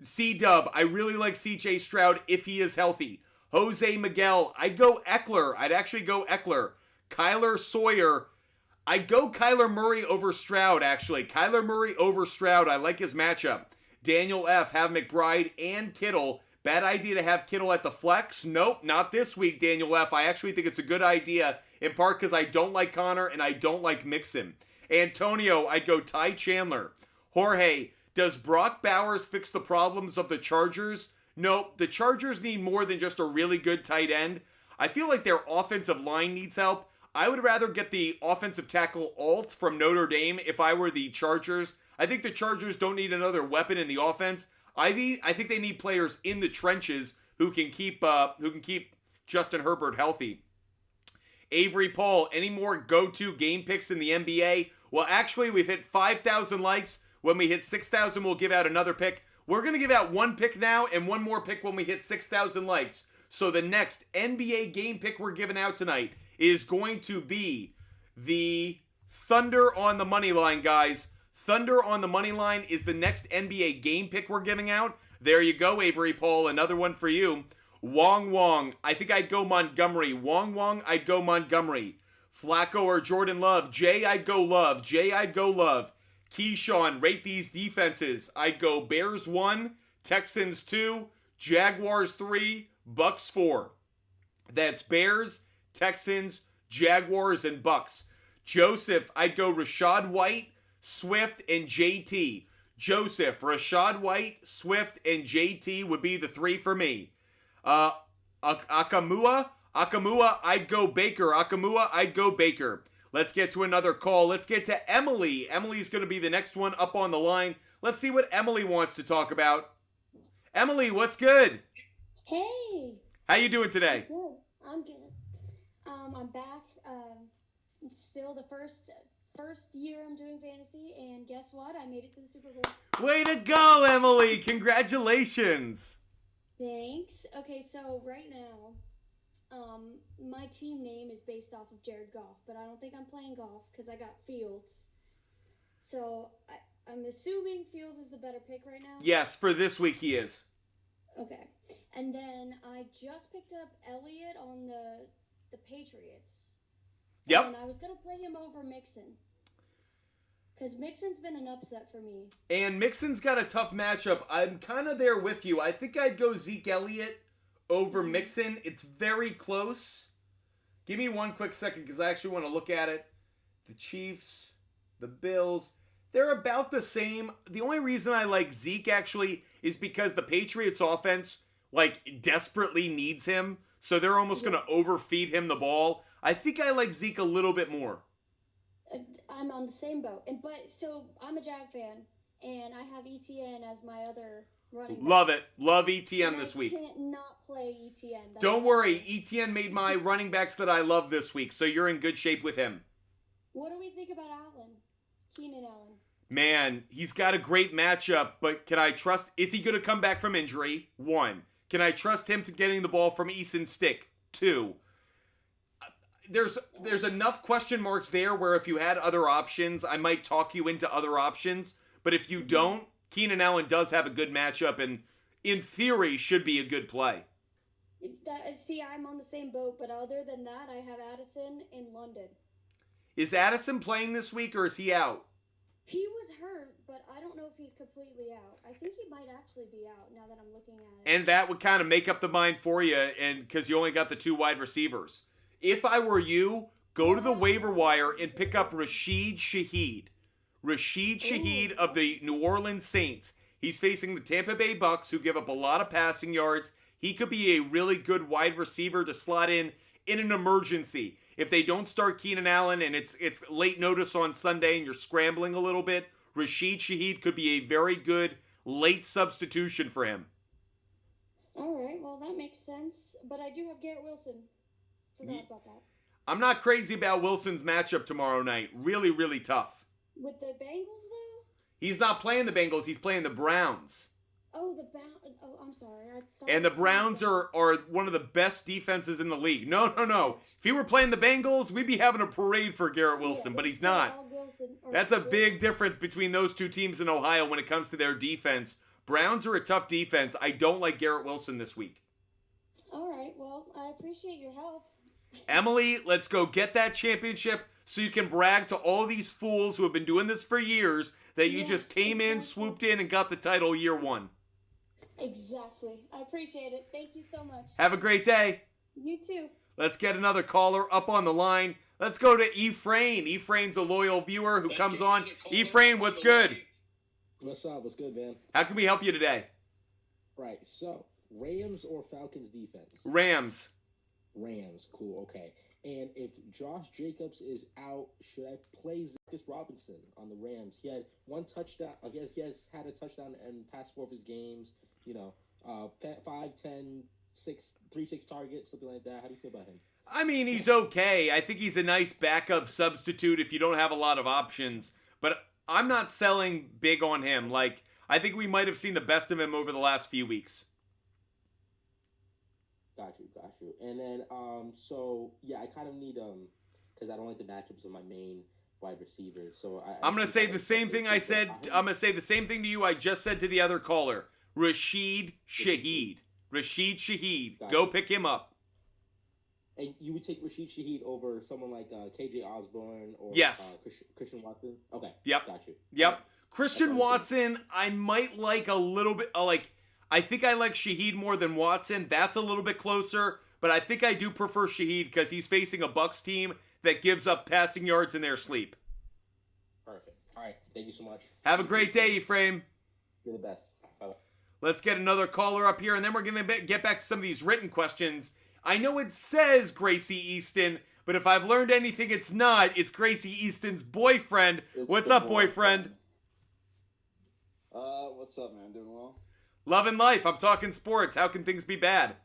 C-Dub, I really like CJ Stroud if he is healthy. Jose Miguel, I'd go Eckler. I'd actually go Eckler. Kyler Sawyer, I'd go Kyler Murray over Stroud, actually. Kyler Murray over Stroud. I like his matchup. Daniel F., have McBride and Kittle. Bad idea to have Kittle at the flex? Nope, not this week, Daniel F. I actually think it's a good idea, in part because I don't like Connor and I don't like Mixon. Antonio, I'd go Ty Chandler. Jorge, does Brock Bowers fix the problems of the Chargers? Nope, the Chargers need more than just a really good tight end. I feel like their offensive line needs help. I would rather get the offensive tackle Alt from Notre Dame if I were the Chargers. I think the Chargers don't need another weapon in the offense. I think they need players in the trenches who can keep Justin Herbert healthy. Avery Paul, any more go-to game picks in the NBA? Well, actually, we've hit 5,000 likes. When we hit 6,000, we'll give out another pick. We're going to give out one pick now and one more pick when we hit 6,000 likes. So the next NBA game pick we're giving out tonight is going to be the Thunder on the money line, guys. Thunder on the money line is the next NBA game pick we're giving out. There you go, Avery Paul. Another one for you. Wong, I think I'd go Montgomery. Wong, I'd go Montgomery. Flacco or Jordan Love. Jay, I'd go Love. Keyshawn, rate these defenses. I'd go Bears 1, Texans 2, Jaguars 3, Bucks 4. That's Bears, Texans, Jaguars, and Bucks. Joseph, I'd go Rashad White, Swift, and JT. Joseph, Rashad White, Swift, and JT would be the 3 for me. Akamua, I'd go Baker. Let's get to another call. Let's get to Emily. Emily's going to be the next one up on the line. Let's see what Emily wants to talk about. Emily, what's good? Hey. How you doing today? Good. I'm good. I'm back. It's still the first year I'm doing fantasy, and guess what? I made it to the Super Bowl. Way to go, Emily! Congratulations. Thanks. Okay, so right now, my team name is based off of Jared Goff, but I don't think I'm playing Goff because I got Fields. So I'm assuming Fields is the better pick right now? Yes, for this week he is. Okay. And then I just picked up Elliott on the Patriots. Yep. And I was going to play him over Mixon. Because Mixon's been an upset for me. And Mixon's got a tough matchup. I'm kind of there with you. I think I'd go Zeke Elliott over Mixon. It's very close. Give me one quick second because I actually want to look at it. The Chiefs, the Bills, they're about the same. The only reason I like Zeke actually is because the Patriots offense desperately needs him. So they're almost going to overfeed him the ball. I think I like Zeke a little bit more. I'm on the same boat. So I'm a Jag fan, and I have ETN as my other running back. Love it. Love ETN this week. I can't not play ETN. Don't worry. ETN made my running backs that I love this week, so you're in good shape with him. What do we think about Allen? Keenan Allen. Man, he's got a great matchup, but can I trust... Is he going to come back from injury? 1. Can I trust him to getting the ball from Eason's stick? 2. There's enough question marks there where if you had other options, I might talk you into other options. But if you don't, Keenan Allen does have a good matchup and, in theory, should be a good play. See, I'm on the same boat, but other than that, I have Addison in London. Is Addison playing this week or is he out? He was hurt, but I don't know if he's completely out. I think he might actually be out now that I'm looking at it. And that would kind of make up the mind for you, and because you only got the 2 wide receivers. If I were you, go to the waiver wire and pick up Rashid Shaheed. Rashid Shaheed of the New Orleans Saints. He's facing the Tampa Bay Bucks, who give up a lot of passing yards. He could be a really good wide receiver to slot in an emergency. If they don't start Keenan Allen and it's late notice on Sunday and you're scrambling a little bit, Rashid Shaheed could be a very good late substitution for him. All right, well, that makes sense. But I do have Garrett Wilson. Forgot about that. I'm not crazy about Wilson's matchup tomorrow night. Really, really tough. With the Bengals, though? He's not playing the Bengals. He's playing the Browns. Oh, oh, I'm sorry. And the Browns are one of the best defenses in the league. No. If he were playing the Bengals, we'd be having a parade for Garrett Wilson, but he's not. That's a big difference between those two teams in Ohio when it comes to their defense. Browns are a tough defense. I don't like Garrett Wilson this week. All right, well, I appreciate your help. Emily, let's go get that championship so you can brag to all these fools who have been doing this for years that you just came in, swooped in, and got the title year 1. Exactly. I appreciate it. Thank you so much. Have a great day. You too. Let's get another caller up on the line. Let's go to Ephraim. Ephraim's a loyal viewer who comes on. Ephraim, what's good? What's up? What's good, man? How can we help you today? Right, so, Rams or Falcons defense? Rams. Rams, cool, okay. And if Josh Jacobs is out, should I play Zacchaeus Robinson on the Rams? He had one touchdown. I guess he has had a touchdown in past 4 of his games. 5, 10, 6, 3, 6 targets, something like that. How do you feel about him? I mean, he's okay. I think he's a nice backup substitute if you don't have a lot of options. But I'm not selling big on him. I think we might have seen the best of him over the last few weeks. Got you. And then, I kind of need, because I don't like the matchups of my main wide receivers. So I'm going to say the same thing I said. I'm going to say the same thing to you I just said to the other caller. Rashid Shaheed. Rashid Shaheed. Go pick him up. And you would take Rashid Shaheed over someone like KJ Osborne or Christian Watson? Okay. Yep. Got you. Yep. Christian Watson, I might like a little bit. I think I like Shaheed more than Watson. That's a little bit closer. But I think I do prefer Shaheed because he's facing a Bucs team that gives up passing yards in their sleep. Perfect. All right. Thank you so much. Have a great day, Ephraim. You're the best. Bye-bye. Let's get another caller up here, and then we're going to get back to some of these written questions. I know it says Gracie Easton, but if I've learned anything, it's not. It's Gracie Easton's boyfriend. What's up, boyfriend? What's up, man? Doing well? Loving life. I'm talking sports. How can things be bad?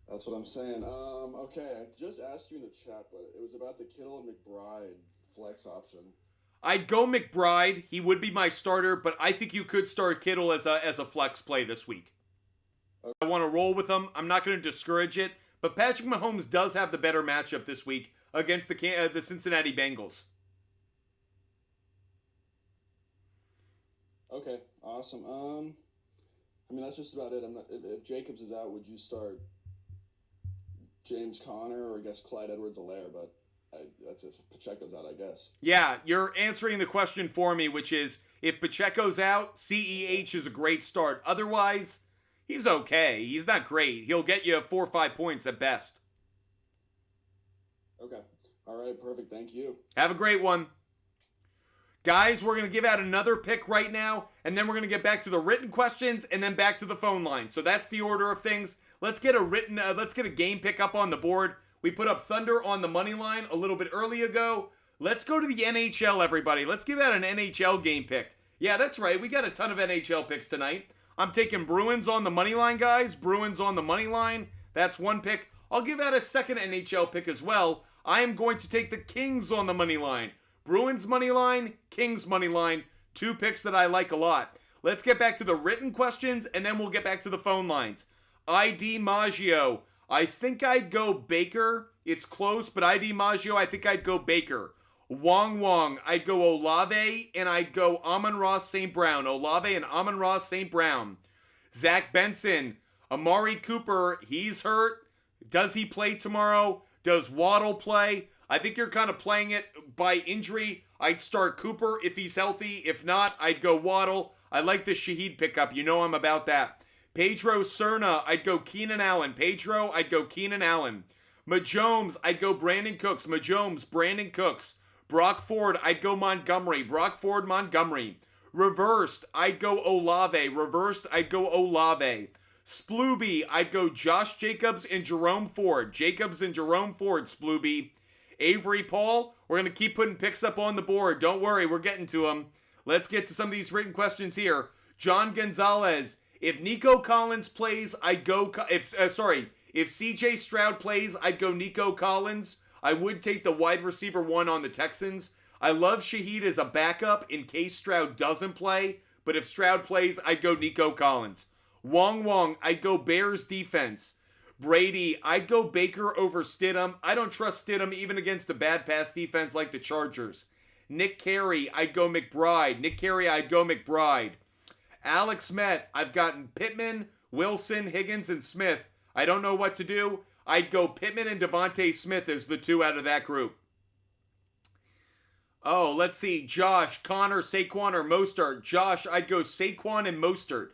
That's what I'm saying. Okay, I just asked you in the chat, but it was about the Kittle and McBride flex option. I'd go McBride. He would be my starter, but I think you could start Kittle as a flex play this week. Okay. I want to roll with him. I'm not going to discourage it, but Patrick Mahomes does have the better matchup this week against the Cincinnati Bengals. Okay, awesome. I mean, that's just about it. If Jacobs is out, would you start James Conner or I guess Clyde Edwards-Helaire? But that's if Pacheco's out, I guess. Yeah, you're answering the question for me, which is if Pacheco's out, CEH is a great start. Otherwise, he's okay. He's not great. He'll get you 4 or 5 points at best. Okay. All right, perfect. Thank you. Have a great one. Guys, we're going to give out another pick right now, and then we're going to get back to the written questions and then back to the phone line. So that's the order of things. Let's get a game pick up on the board. We put up Thunder on the money line a little bit early ago. Let's go to the NHL, everybody. Let's give out an NHL game pick. Yeah, that's right. We got a ton of NHL picks tonight. I'm taking Bruins on the money line, guys. Bruins on the money line. That's one pick. I'll give out a second NHL pick as well. I am going to take the Kings on the money line. Bruins money line, Kings money line. 2 picks that I like a lot. Let's get back to the written questions, and then we'll get back to the phone lines. ID Maggio. I think I'd go Baker. It's close, but ID Maggio, I think I'd go Baker. Wong. I'd go Olave, and I'd go Amon-Ra St. Brown. Olave and Amon-Ra St. Brown. Zach Benson. Amari Cooper, he's hurt. Does he play tomorrow? Does Waddle play? I think you're kind of playing it by injury. I'd start Cooper if he's healthy. If not, I'd go Waddle. I like the Shaheed pickup. You know I'm about that. Pedro Cerna, I'd go Keenan Allen. Pedro, I'd go Keenan Allen. Majomes, I'd go Brandon Cooks. Majomes, Brandon Cooks. Brock Ford, I'd go Montgomery. Brock Ford, Montgomery. Reversed, I'd go Olave. Reversed, I'd go Olave. Splooby, I'd go Josh Jacobs and Jerome Ford. Jacobs and Jerome Ford, Splooby. Avery Paul, we're going to keep putting picks up on the board. Don't worry, we're getting to them. Let's get to some of these written questions here. John Gonzalez, if Nico Collins plays, I'd go... If CJ Stroud plays, I'd go Nico Collins. I would take the wide receiver 1 on the Texans. I love Shaheed as a backup in case Stroud doesn't play, but if Stroud plays, I'd go Nico Collins. Wong, I'd go Bears defense. Brady, I'd go Baker over Stidham. I don't trust Stidham even against a bad pass defense like the Chargers. Nick Carey, I'd go McBride. Alex Met, I've gotten Pittman, Wilson, Higgins, and Smith. I don't know what to do. I'd go Pittman and Devontae Smith as the 2 out of that group. Oh, let's see. Josh, Connor, Saquon, or Mostert. Josh, I'd go Saquon and Mostert.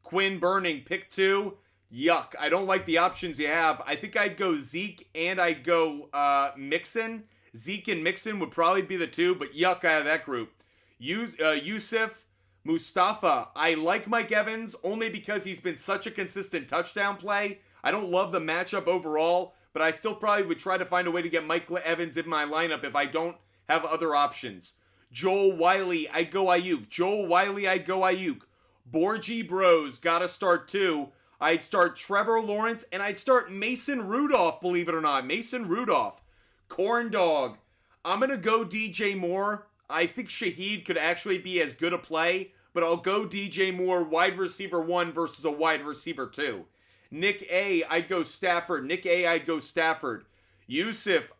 Quinn Burning, pick 2. Yuck. I don't like the options you have. I think I'd go Zeke and I'd go Mixon. Zeke and Mixon would probably be the 2, but yuck out of that group. Yusuf, Mustafa. I like Mike Evans only because he's been such a consistent touchdown play. I don't love the matchup overall, but I still probably would try to find a way to get Mike Evans in my lineup if I don't have other options. Joel Wiley, I'd go Ayuk. Borgie Bros, gotta start 2. I'd start Trevor Lawrence, and I'd start Mason Rudolph, believe it or not. Corn Dog. I'm gonna go DJ Moore. I think Shaheed could actually be as good a play, but I'll go DJ Moore, wide receiver 1 versus a wide receiver 2. Nick A, I'd go Stafford. Yusuf,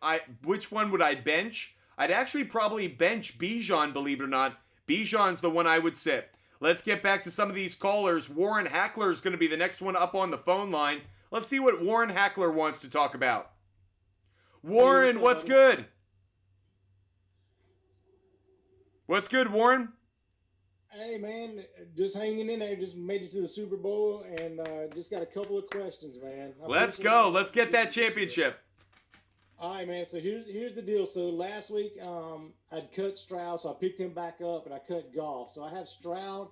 which one would I bench? I'd actually probably bench Bijan, believe it or not. Bijan's the one I would sit. Let's get back to some of these callers. Warren Hackler is going to be the next one up on the phone line. Let's see what Warren Hackler wants to talk about. Warren, what's good? What's good, Warren? Hey, man, just hanging in there. Just made it to the Super Bowl and just got a couple of questions, man. Let's go. Let's get that championship. All right, man. So here's the deal. So last week I'd cut Stroud, so I picked him back up, and I cut Goff. So I have Stroud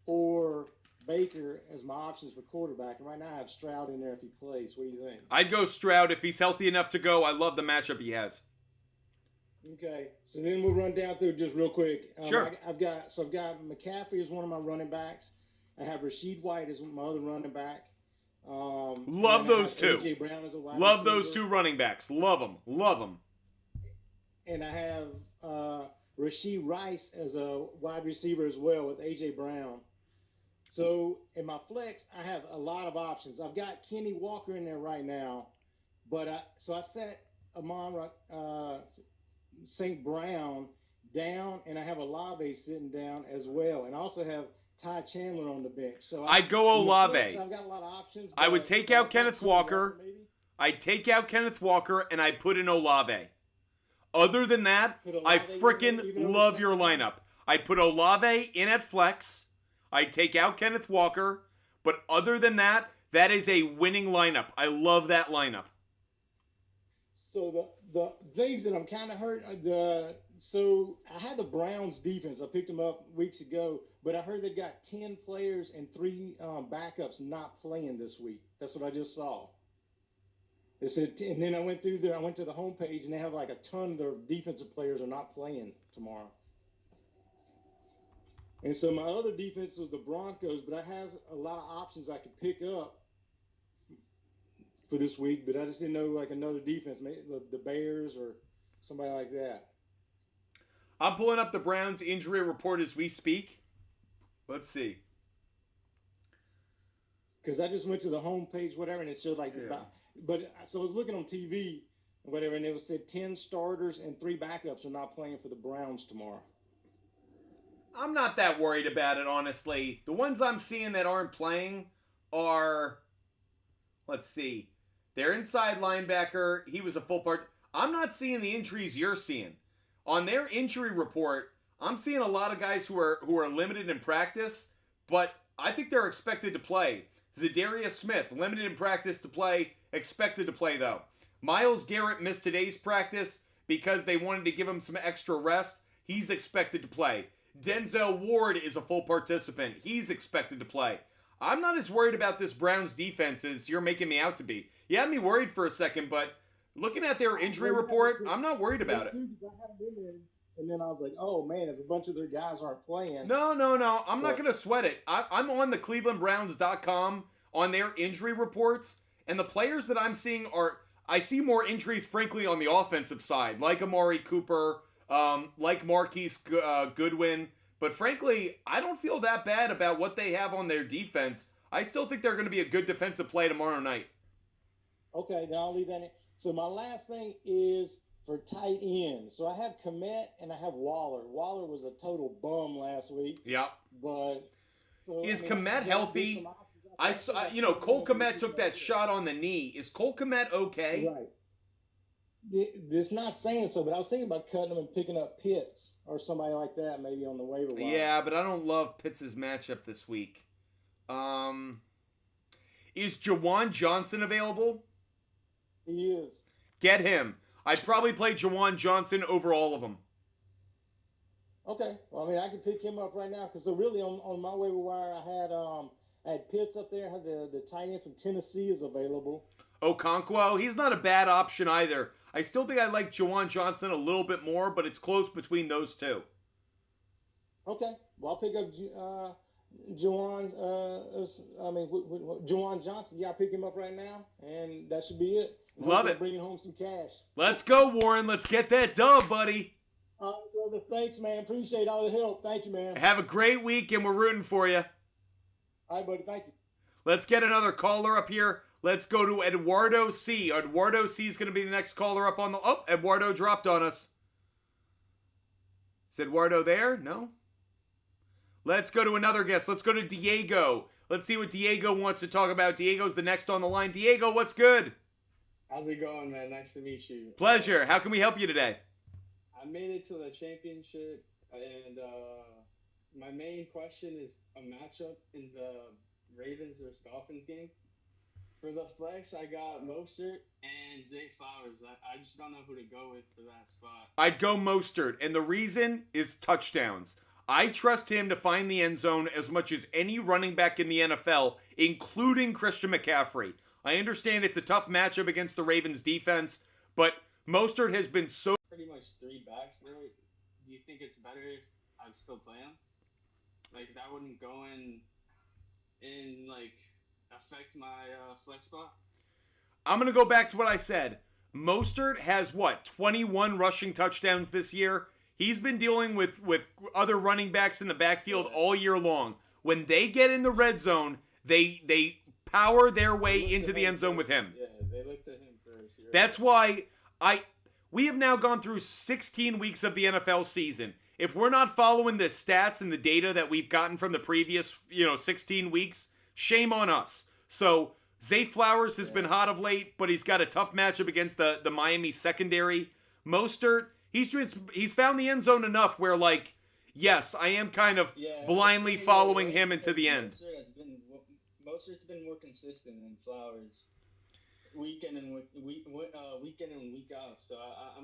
or Baker as my options for quarterback, and right now I have Stroud in there if he plays. What do you think? I'd go Stroud if he's healthy enough to go. I love the matchup he has. Okay, so then we'll run down through just real quick. Sure. I've got McCaffrey as one of my running backs. I have Rashid White as my other running back. Love those 2. AJ Brown as a wide Love receiver. those 2 running backs. Love them. And I have Rashid Rice as a wide receiver as well with AJ Brown. So in my flex, I have a lot of options. I've got Kenny Walker in there right now, but I set Amon St. Brown down, and I have Olave sitting down as well, and I also have Ty Chandler on the bench. So I'd go Olave. I've got a lot of options. I would take out Kenneth Walker. I'd take out Kenneth Walker, and I'd put in Olave. Other than that, I freaking love your lineup. I'd put Olave in at flex. I'd take out Kenneth Walker. But other than that, that is a winning lineup. I love that lineup. So the things that I'm kind of hurt, so I had the Browns defense. I picked them up weeks ago, but I heard they've got 10 players and 3 backups not playing this week. That's what I just saw. It said, and then I went through there. I went to the homepage, and they have like a ton of their defensive players are not playing tomorrow. And so my other defense was the Broncos, but I have a lot of options I could pick up for this week, but I just didn't know like another defense, maybe the Bears or somebody like that. I'm pulling up the Browns injury report as we speak. Let's see. Because I just went to the homepage, whatever, and it showed like but so I was looking on TV or whatever, and it said 10 starters and 3 backups are not playing for the Browns tomorrow. I'm not that worried about it, honestly. The ones I'm seeing that aren't playing are, let's see, Their inside linebacker, he was a full part. I'm not seeing the injuries you're seeing. On their injury report, I'm seeing a lot of guys who are limited in practice, but I think they're expected to play. Zadarius Smith, limited in practice to play, expected to play though. Myles Garrett missed today's practice because they wanted to give him some extra rest. He's expected to play. Denzel Ward is a full participant. He's expected to play. I'm not as worried about this Browns defense as you're making me out to be. You had me worried for a second, but looking at their injury report, I'm not worried about it. And then I was like, oh, man, if a bunch of their guys aren't playing. No. I'm not going to sweat it. I'm on the clevelandbrowns.com on their injury reports, and the players that I'm seeing I see more injuries, frankly, on the offensive side, like Amari Cooper, like Marquise Goodwin. But frankly, I don't feel that bad about what they have on their defense. I still think they're going to be a good defensive play tomorrow night. Okay, then I'll leave that in. So my last thing is for tight end. So I have Komet and I have Waller. Waller was a total bum last week. Yeah. But is Komet healthy? I saw, Cole Komet took that shot on the knee. Is Cole Komet okay? Right. It's not saying so, but I was thinking about cutting him and picking up Pitts or somebody like that, maybe on the waiver wire. Yeah, but I don't love Pitts' matchup this week. Is Jawan Johnson available? He is. Get him. I'd probably play Jawan Johnson over all of them. Okay. Well, I mean, I can pick him up right now because really on my waiver wire, I had Pitts up there. I had the tight end from Tennessee is available. Okonkwo, he's not a bad option either. I still think I like Jawan Johnson a little bit more, but it's close between those two. Okay. Well, I'll pick up Jawan Johnson. Yeah, I'll pick him up right now, and that should be it. Love it. Bringing home some cash. Let's go, Warren. Let's get that dub, buddy. Brother, thanks, man. Appreciate all the help. Thank you, man. Have a great week, and we're rooting for you. All right, buddy. Thank you. Let's get another caller up here. Let's go to Eduardo C. Eduardo C is going to be the next caller up on the... Oh, Eduardo dropped on us. Is Eduardo there? No? Let's go to another guest. Let's go to Diego. Let's see what Diego wants to talk about. Diego's the next on the line. Diego, what's good? How's it going, man? Nice to meet you. Pleasure. How can we help you today? I made it to the championship, and my main question is a matchup in the Ravens versus Dolphins game. For the flex, I got Mostert and Zay Flowers. I just don't know who to go with for that spot. I'd go Mostert, and the reason is touchdowns. I trust him to find the end zone as much as any running back in the NFL, including Christian McCaffrey. I understand it's a tough matchup against the Ravens defense, but Mostert has been so... Pretty much three backs there. Do you think it's better if I still play him? Like, that wouldn't go in like, affect my flex spot? I'm going to go back to what I said. Mostert has, 21 rushing touchdowns this year? He's been dealing with other running backs in the backfield all year long. When they get in the red zone, they power their way into the end zone with him. Yeah, they looked at him first. That's why we have now gone through 16 weeks of the NFL season. If we're not following the stats and the data that we've gotten from the previous, 16 weeks, shame on us. So Zay Flowers has been hot of late, but he's got a tough matchup against the Miami secondary. Mostert, he's found the end zone enough where, yes, I am kind of blindly following him into the end. Mostert's been more consistent than Flowers. Week in and week out. So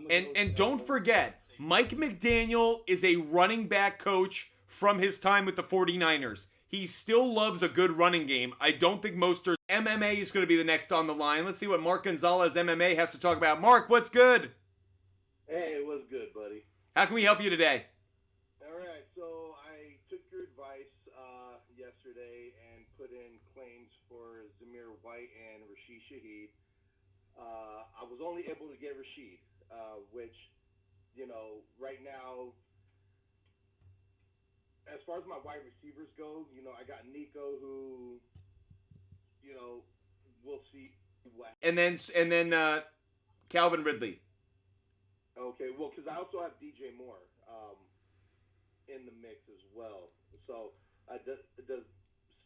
and don't forget, Mike McDaniel is a running back coach from his time with the 49ers. He still loves a good running game. I don't think Mostert... MMA is going to be the next on the line. Let's see what Mark Gonzalez MMA has to talk about. Mark, what's good? Hey, what's good, buddy? How can we help you today? All right, so I took your advice yesterday and put in claims for Zamir White and Rashid Shaheed. I was only able to get Rashid, which, right now, as far as my wide receivers go, I got Nico, who, we'll see what. And then Calvin Ridley. Okay, well, because I also have DJ Moore in the mix as well. So does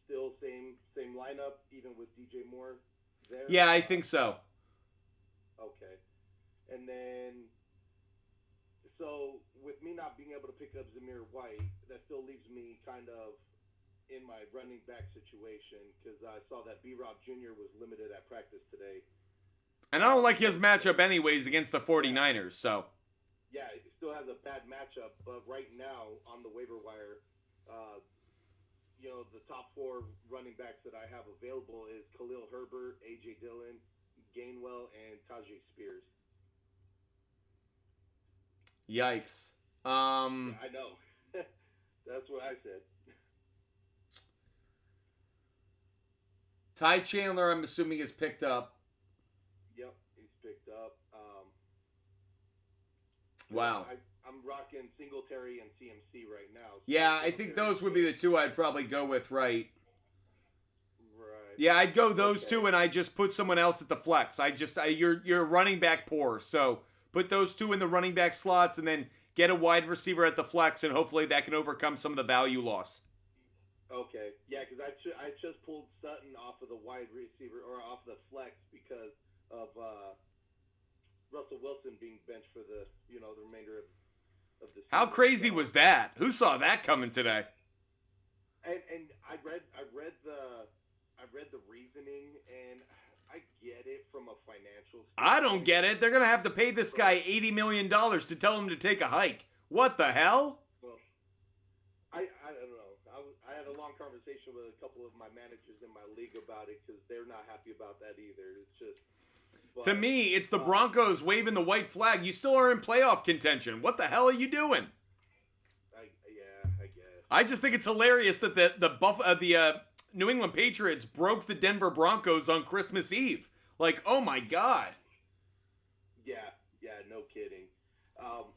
still same lineup even with DJ Moore there? Yeah, I think so. And then, so with me not being able to pick up Zamir White, that still leaves me kind of in my running back situation because I saw that B-Rob Jr. was limited at practice today. And I don't like his matchup anyways against the 49ers, so. Yeah, he still has a bad matchup, but right now on the waiver wire, the top 4 running backs that I have available is Khalil Herbert, A.J. Dillon, Gainwell, and Tajay Spears. Yikes. I know. That's what I said. Ty Chandler, I'm assuming, is picked up. Yep, he's picked up. Wow. I'm rocking Singletary and CMC right now. Yeah, I think those would be the 2 I'd probably go with, right? Right. Yeah, I'd go those 2, and I just put someone else at the flex. You're running back poor, so put those 2 in the running back slots, and then get a wide receiver at the flex, and hopefully that can overcome some of the value loss. Okay, yeah, because I just pulled Sutton off of the wide receiver or off the flex because of Russell Wilson being benched for the remainder of the season. How crazy was that? Who saw that coming today? And I read the reasoning, and I get it from a financial standpoint. I don't get it. They're gonna have to pay this guy $80 million to tell him to take a hike. What the hell? Well, I don't know. I had a long conversation with a couple of my managers in my league about it because they're not happy about that either. It's just. To me, it's the Broncos waving the white flag. You still are in playoff contention. What the hell are you doing? I guess. I just think it's hilarious that the New England Patriots broke the Denver Broncos on Christmas Eve. Like, oh my God. Yeah, no kidding.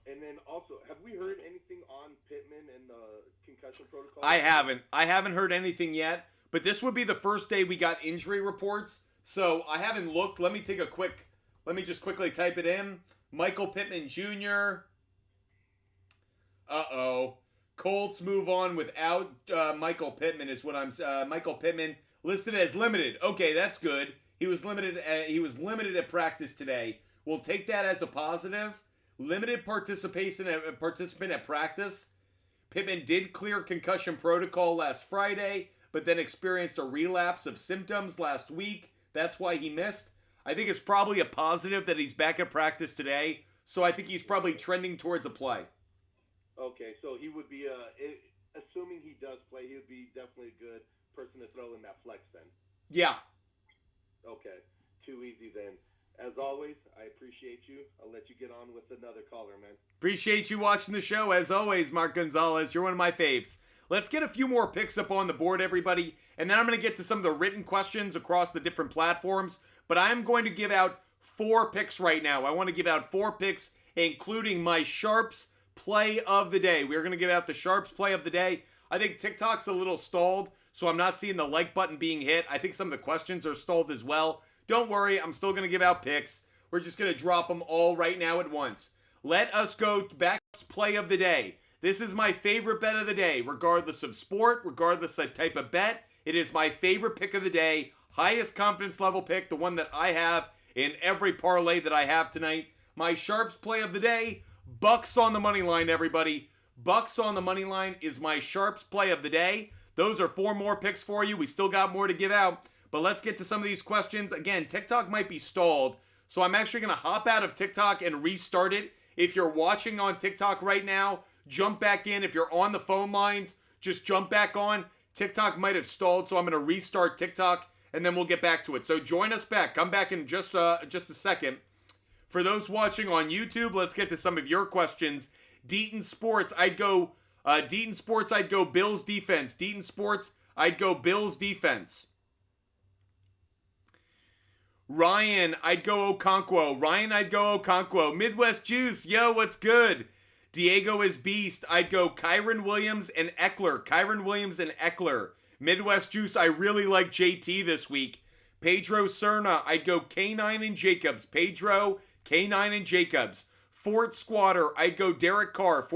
And then also, have we heard anything on Pittman and the concussion protocol? I haven't heard anything yet, but this would be the first day we got injury reports. So I haven't looked. Let me just quickly type it in. Michael Pittman Jr. Colts move on without Michael Pittman is what I'm. Michael Pittman listed as limited. Okay, that's good. He was limited at practice today. We'll take that as a positive. Limited participant at practice. Pittman did clear concussion protocol last Friday, but then experienced a relapse of symptoms last week. That's why he missed. I think it's probably a positive that he's back at practice today. So I think he's probably trending towards a play. Okay, so he would be, assuming he does play, he would be definitely a good person to throw in that flex then. Yeah. Okay, too easy then. As always, I appreciate you. I'll let you get on with another caller, man. Appreciate you watching the show. As always, Mark Gonzalez, you're one of my faves. Let's get a few more picks up on the board, everybody. And then I'm going to get to some of the written questions across the different platforms. But I'm going to give out 4 picks right now. I want to give out 4 picks, including my SHARPZ play of the day. We're going to give out the SHARPZ play of the day. I think TikTok's a little stalled, so I'm not seeing the like button being hit. I think some of the questions are stalled as well. Don't worry, I'm still going to give out picks. We're just going to drop them all right now at once. Let us go back to play of the day. This is my favorite bet of the day, regardless of sport, regardless of type of bet. It is my favorite pick of the day, highest confidence level pick, the one that I have in every parlay that I have tonight. My SHARPZ play of the day, Bucks on the money line, everybody. Bucks on the money line is my SHARPZ play of the day. Those are 4 more picks for you. We still got more to give out, but let's get to some of these questions. Again, TikTok might be stalled, so I'm actually going to hop out of TikTok and restart it. If you're watching on TikTok right now, jump back in. If you're on the phone lines, just jump back on. TikTok might have stalled, so I'm going to restart TikTok, and then we'll get back to it. So join us back. Come back in just a second. For those watching on YouTube, let's get to some of your questions. Deaton Sports, I'd go Bills defense. Deaton Sports, I'd go Bills defense. Ryan, I'd go Okonkwo. Midwest Juice, yo, what's good? Diego is beast. I'd go Kyron Williams and Eckler. Midwest Juice, I really like JT this week. Pedro Cerna, I'd go K9 and Jacobs. Fort Squatter, I'd go Derek Carr.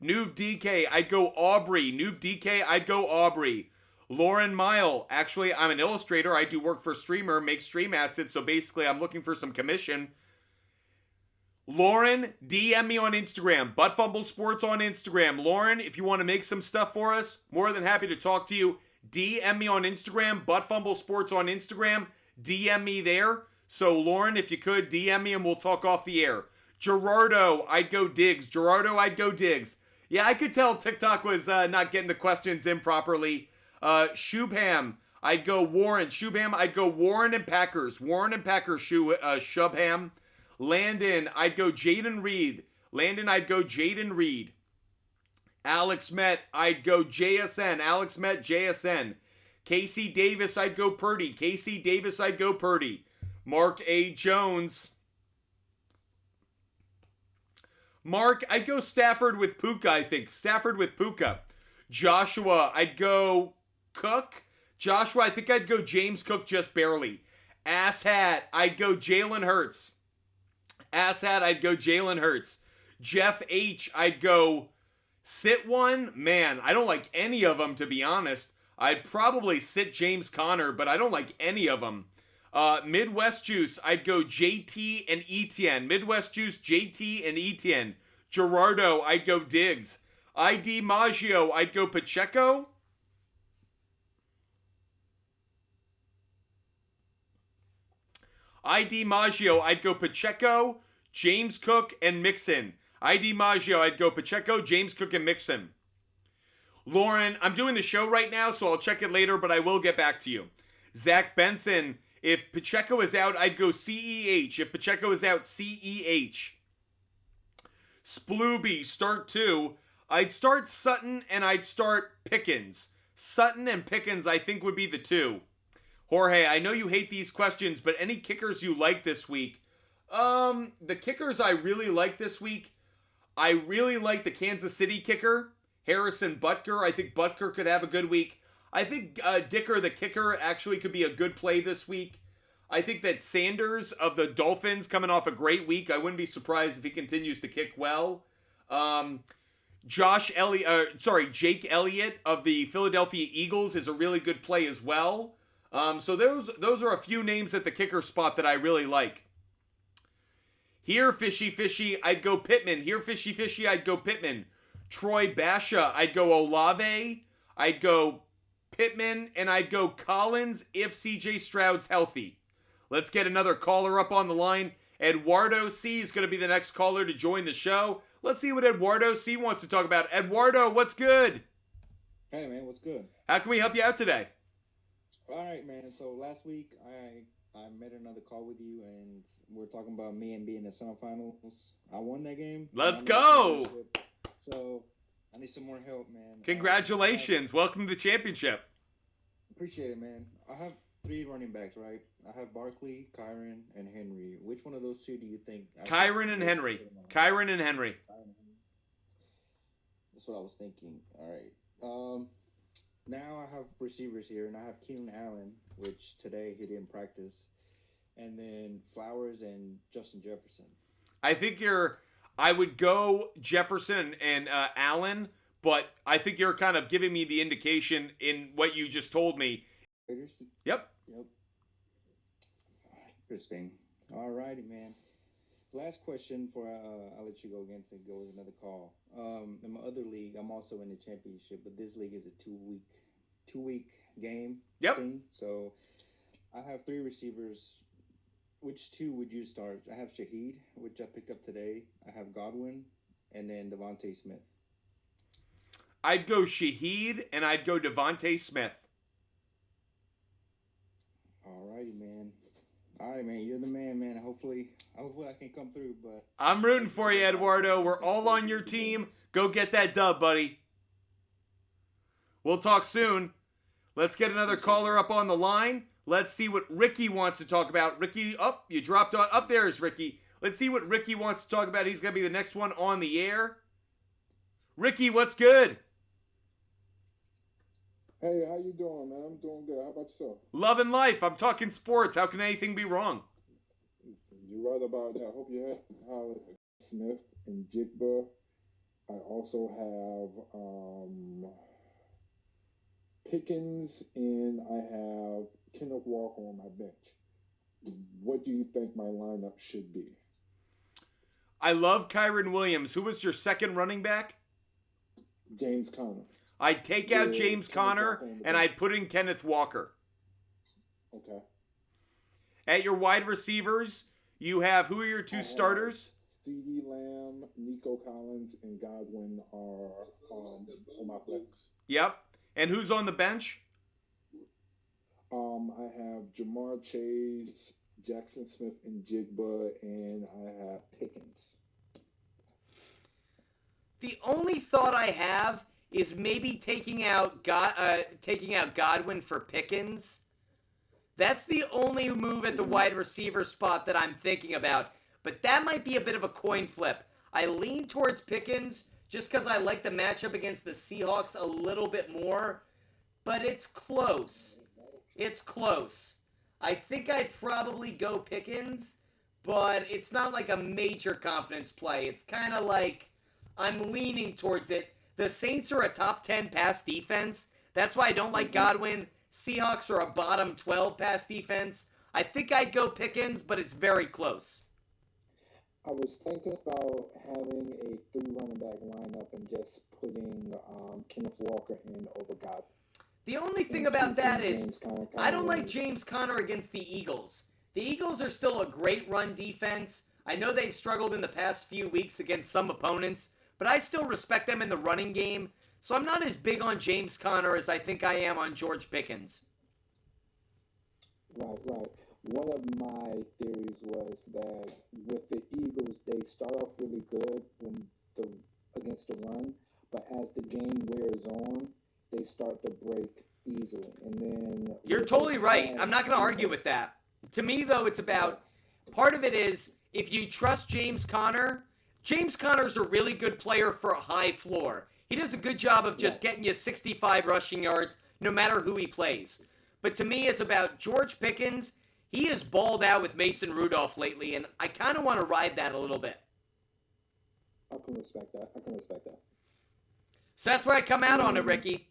Nuve DK, I'd go Aubrey. Lauren Mile, actually, I'm an illustrator. I do work for Streamer, make stream assets, so basically I'm looking for some commission. Lauren, DM me on Instagram. Butt Fumble Sports on Instagram. Lauren, if you want to make some stuff for us, more than happy to talk to you. DM me on Instagram. Butt Fumble Sports on Instagram. DM me there. So, Lauren, if you could, DM me and we'll talk off the air. Gerardo, I'd go Diggs. Gerardo, I'd go Diggs. Yeah, I could tell TikTok was not getting the questions in properly. Shubham, I'd go Warren. Shubham, I'd go Warren and Packers. Warren and Packers, Shubham. Landon, I'd go Jaden Reed. Landon, I'd go Jaden Reed. Alex Met, I'd go JSN. Alex Met, JSN. Casey Davis, I'd go Purdy. Casey Davis, I'd go Purdy. Mark A. Jones. Mark, I'd go Stafford with Puka, I think. Stafford with Puka. Joshua, I'd go Cook. Joshua, I think I'd go James Cook just barely. Asshat, I'd go Jalen Hurts. Asshat, I'd go Jalen Hurts. Jeff H, I'd go sit one. Man, I don't like any of them, to be honest. I'd probably sit James Conner, but I don't like any of them. Midwest Juice, I'd go JT and Etienne. Midwest Juice, JT and Etienne. Gerardo, I'd go Diggs. ID Maggio, I'd go Pacheco. ID Maggio, I'd go Pacheco, James Cook, and Mixon. ID Maggio, I'd go Pacheco, James Cook, and Mixon. Lauren, I'm doing the show right now, so I'll check it later, but I will get back to you. Zach Benson, if Pacheco is out, I'd go CEH. If Pacheco is out, CEH. Splooby, start 2. I'd start Sutton and I'd start Pickens. Sutton and Pickens, I think, would be the 2. Jorge, I know you hate these questions, but any kickers you like this week? The kickers I really like this week, I really like the Kansas City kicker, Harrison Butker. I think Butker could have a good week. I think Dicker, the kicker, actually could be a good play this week. I think that Sanders of the Dolphins coming off a great week. I wouldn't be surprised if he continues to kick well. Jake Elliott of the Philadelphia Eagles is a really good play as well. So those are a few names at the kicker spot that I really like. Here, Fishy, I'd go Pittman. Here, Fishy, I'd go Pittman. Troy Basha, I'd go Olave. I'd go Pittman, and I'd go Collins if CJ Stroud's healthy. Let's get another caller up on the line. Eduardo C is going to be the next caller to join the show. Let's see what Eduardo C wants to talk about. Eduardo, what's good? Hey, man, what's good? How can we help you out today? All right, man. So last week I made another call with you, and we're talking about me and being in the semifinals. I won that game. Let's go. So I need some more help, man. Congratulations. Welcome to the championship. Appreciate it, man. I have 3 running backs, right? I have Barkley, Kyron, and Henry. Which one of those 2 do you think? Kyron and Henry. Kyron and Henry. That's what I was thinking. All right. Now I have receivers here, and I have Keenan Allen, which today he didn't practice, and then Flowers and Justin Jefferson. I think I would go Jefferson and Allen, but I think you're kind of giving me the indication in what you just told me. Yep. Interesting. All righty, man. Last question before I'll let you go again to go with another call. In my other league, I'm also in the championship, but this league is a two week game thing. So I have 3 receivers. Which 2 would you start? I have Shaheed, which I picked up today. I have Godwin, and then Devontae Smith. I'd go Shaheed, and I'd go Devontae Smith. All righty, man. All right, man. You're the man. Hopefully I can come through. But I'm rooting for you, Eduardo. We're all on your team. Go get that dub, buddy. We'll talk soon. Let's get another caller up on the line. Let's see what Ricky wants to talk about. Ricky, you dropped on. Up there is Ricky. Let's see what Ricky wants to talk about. He's going to be the next one on the air. Ricky, what's good? Hey, how you doing, man? I'm doing good. How about yourself? Loving life. I'm talking sports. How can anything be wrong? You're right about that. I hope you have Smith and Jigba. I also have Pickens, and I have Kenneth Walker on my bench. What do you think my lineup should be? I love Kyron Williams. Who was your second running back? James Conner. I'd take out James Conner, and I'd put in Kenneth Walker. Okay. At your wide receivers, you have, who are your two starters? CeeDee Lamb, Nico Collins, and Godwin are on my flex. Yep. And who's on the bench? I have Jamar Chase, Jackson Smith, and Jigba, and I have Pickens. The only thought I have is maybe taking out Godwin for Pickens. That's the only move at the wide receiver spot that I'm thinking about. But that might be a bit of a coin flip. I lean towards Pickens just because I like the matchup against the Seahawks a little bit more. But it's close. It's close. I think I'd probably go Pickens, but it's not like a major confidence play. It's kind of like I'm leaning towards it. The Saints are a top 10 pass defense. That's why I don't like Godwin. Seahawks are a bottom 12 pass defense. I think I'd go Pickens, but it's very close. I was thinking about having a 3 running back lineup and just putting Kenneth Walker in over Godwin. The only thing about that is I don't like James Conner against the Eagles. The Eagles are still a great run defense. I know they've struggled in the past few weeks against some opponents, but I still respect them in the running game. So I'm not as big on James Conner as I think I am on George Pickens. Right. One of my theories was that with the Eagles, they start off really good against the run, but as the game wears on, they start to break easily. And then you're totally right. I'm not going to argue with that. To me, though, it's about part of it is if you trust James Conner's a really good player for a high floor. He does a good job of just getting you 65 rushing yards no matter who he plays. But to me, it's about George Pickens. He has balled out with Mason Rudolph lately, and I kind of want to ride that a little bit. I can respect that. So that's where I come out on it, Ricky.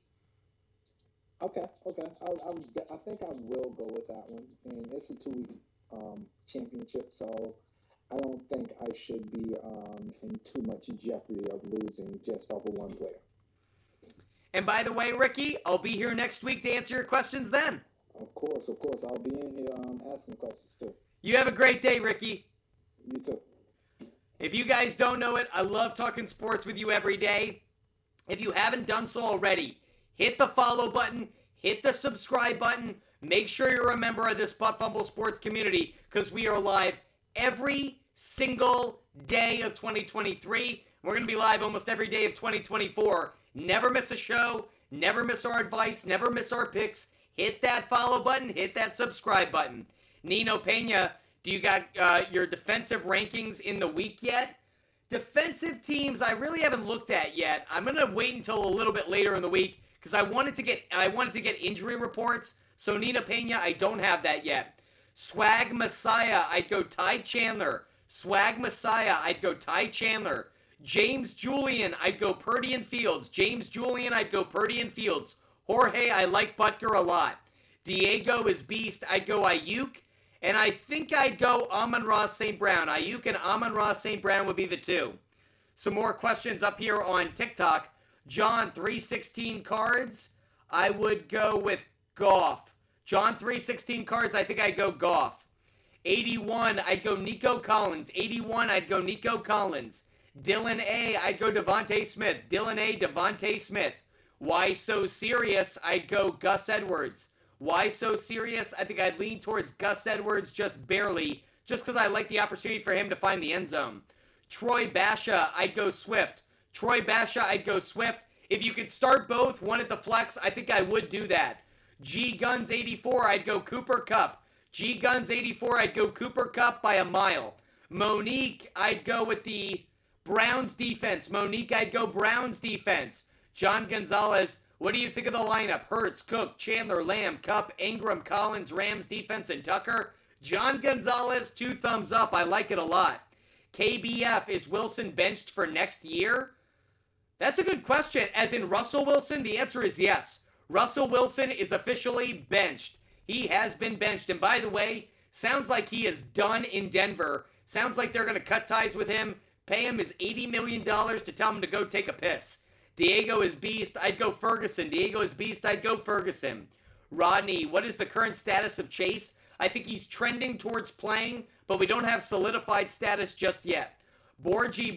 Okay. I think I will go with that one. And it's a 2-week championship, so I don't think I should be in too much jeopardy of losing just off of one player. And by the way, Ricky, I'll be here next week to answer your questions then. Of course. I'll be in here asking questions too. You have a great day, Ricky. You too. If you guys don't know it, I love talking sports with you every day. If you haven't done so already, hit the follow button, hit the subscribe button. Make sure you're a member of this Butt Fumble Sports community because we are live every single day of 2023. We're going to be live almost every day of 2024. Never miss a show. Never miss our advice. Never miss our picks. Hit that follow button. Hit that subscribe button. Nino Pena, do you got your defensive rankings in the week yet? Defensive teams I really haven't looked at yet. I'm going to wait until a little bit later in the week because I wanted to get injury reports. So Nina Pena, I don't have that yet. Swag Messiah, I'd go Ty Chandler. Swag Messiah, I'd go Ty Chandler. James Julian, I'd go Purdy and Fields. James Julian, I'd go Purdy and Fields. Jorge, I like Butker a lot. Diego is beast, I'd go Ayuk. And I think I'd go Amon-Ra St. Brown. Ayuk and Amon-Ra St. Brown would be the two. Some more questions up here on TikTok. John 316 cards, I would go with Goff. John 316 cards, I think I'd go Goff. 81, I'd go Nico Collins. 81, I'd go Nico Collins. Dylan A, I'd go Devontae Smith. Dylan A, Devontae Smith. Why so serious? I'd go Gus Edwards. Why so serious? I think I'd lean towards Gus Edwards just barely, just because I like the opportunity for him to find the end zone. Troy Basha, I'd go Swift. Troy Basha, I'd go Swift. If you could start both, one at the flex, I think I would do that. G Guns 84, I'd go Cooper Kupp. G Guns 84, I'd go Cooper Kupp by a mile. Monique, I'd go with the Browns defense. Monique, I'd go Browns defense. John Gonzalez, what do you think of the lineup? Hurts, Cook, Chandler, Lamb, Kupp, Ingram, Collins, Rams defense, and Tucker? John Gonzalez, 2 thumbs up. I like it a lot. KBF, is Wilson benched for next year? That's a good question. As in Russell Wilson, the answer is yes. Russell Wilson is officially benched. He has been benched. And by the way, sounds like he is done in Denver. Sounds like they're going to cut ties with him, pay him his $80 million to tell him to go take a piss. Diego is beast. I'd go Ferguson. Diego is beast. I'd go Ferguson. Rodney, what is the current status of Chase? I think he's trending towards playing, but we don't have solidified status just yet. Borgie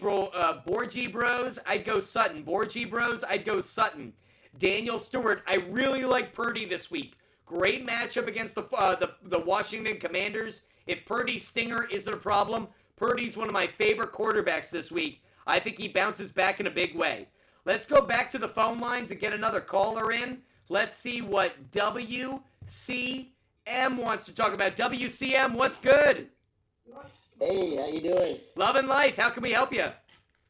Bros, I'd go Sutton. Borgie Bros, I'd go Sutton. Daniel Stewart, I really like Purdy this week. Great matchup against the Washington Commanders. If Purdy's stinger isn't a problem, Purdy's one of my favorite quarterbacks this week. I think he bounces back in a big way. Let's go back to the phone lines and get another caller in. Let's see what WCM wants to talk about. WCM, what's good? Hey, how you doing? Loving life. How can we help you?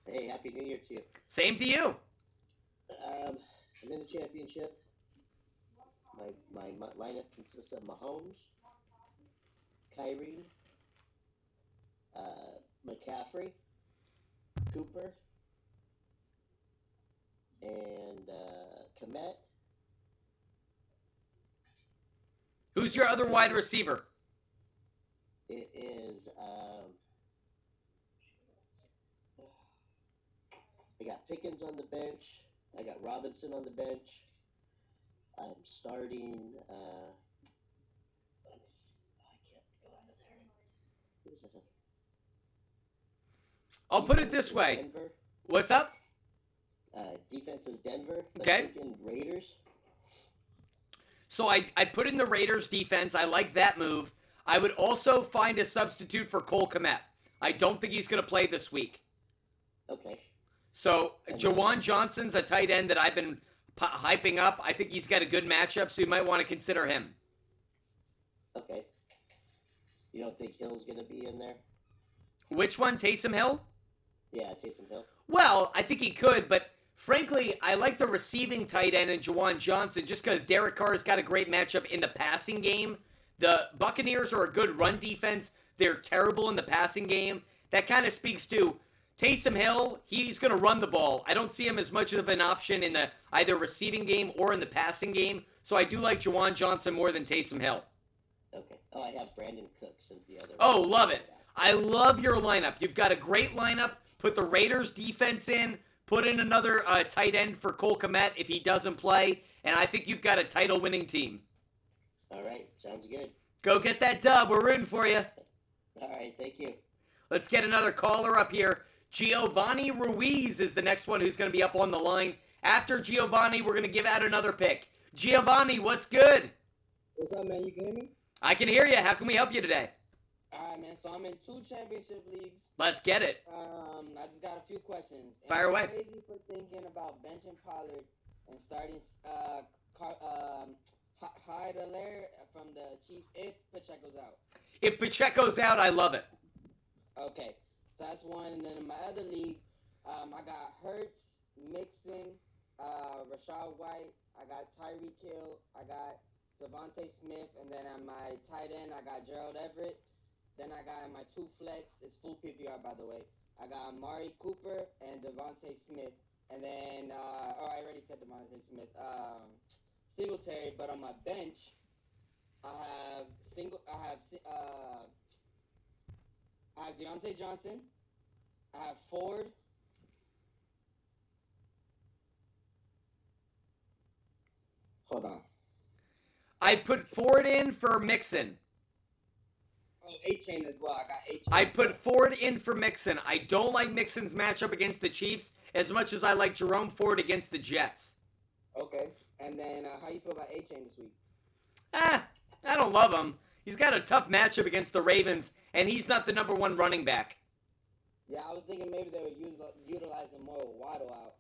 Hey, Happy New Year to you. Same to you. I'm in the championship. My lineup consists of Mahomes, Kyrie, McCaffrey, Cooper, and Komet. Who's your other wide receiver? It is, I got Pickens on the bench. I got Robinson on the bench. I'm starting, let me see. I can't go out of there. Who's it? I'll put it this way. Denver. What's up? Defense is Denver. Okay. Raiders. So I'd put in the Raiders defense. I like that move. I would also find a substitute for Cole Kmet. I don't think he's going to play this week. Okay. So Jawan Johnson's a tight end that I've been hyping up. I think he's got a good matchup, so you might want to consider him. Okay. You don't think Hill's going to be in there? Which one? Taysom Hill? Yeah, Taysom Hill. Well, I think he could, but frankly, I like the receiving tight end in Jawan Johnson just because Derek Carr's got a great matchup in the passing game. The Buccaneers are a good run defense. They're terrible in the passing game. That kind of speaks to Taysom Hill. He's going to run the ball. I don't see him as much of an option in the either receiving game or in the passing game. So I do like Jawan Johnson more than Taysom Hill. Okay. Oh, I have Brandon Cooks as the other. Oh, love it. I love your lineup. You've got a great lineup. Put the Raiders defense in. Put in another tight end for Cole Kmet if he doesn't play. And I think you've got a title-winning team. All right. Sounds good. Go get that dub. We're rooting for you. All right. Thank you. Let's get another caller up here. Giovanni Ruiz is the next one who's going to be up on the line. After Giovanni, we're going to give out another pick. Giovanni, what's good? What's up, man? You can hear me? I can hear you. How can we help you today? All right, man. So I'm in 2 championship leagues. Let's get it. I just got a few questions. Fire away. Am I crazy for thinking about benching Pollard and starting Hyde Alaire from the Chiefs if Pacheco's out? If Pacheco's out, I love it. Okay. So that's one. And then in my other league, I got Hurts, Mixon, Rashad White. I got Tyreek Hill. I got Devontae Smith. And then on my tight end, I got Gerald Everett. Then I got in my 2 flex, it's full PPR by the way. I got Amari Cooper and Devontae Smith. And then, I already said Devontae Smith. Singletary, but on my bench, I have Deontay Johnson. I have Ford. Hold on. I put Ford in for Mixon. Oh, A-Chain as well. I got A-Chain. I put Ford in for Mixon. I don't like Mixon's matchup against the Chiefs as much as I like Jerome Ford against the Jets. Okay. And then, how you feel about A-Chain this week? I don't love him. He's got a tough matchup against the Ravens, and he's not the number 1 running back. Yeah, I was thinking maybe they would utilize him more with Waddle out.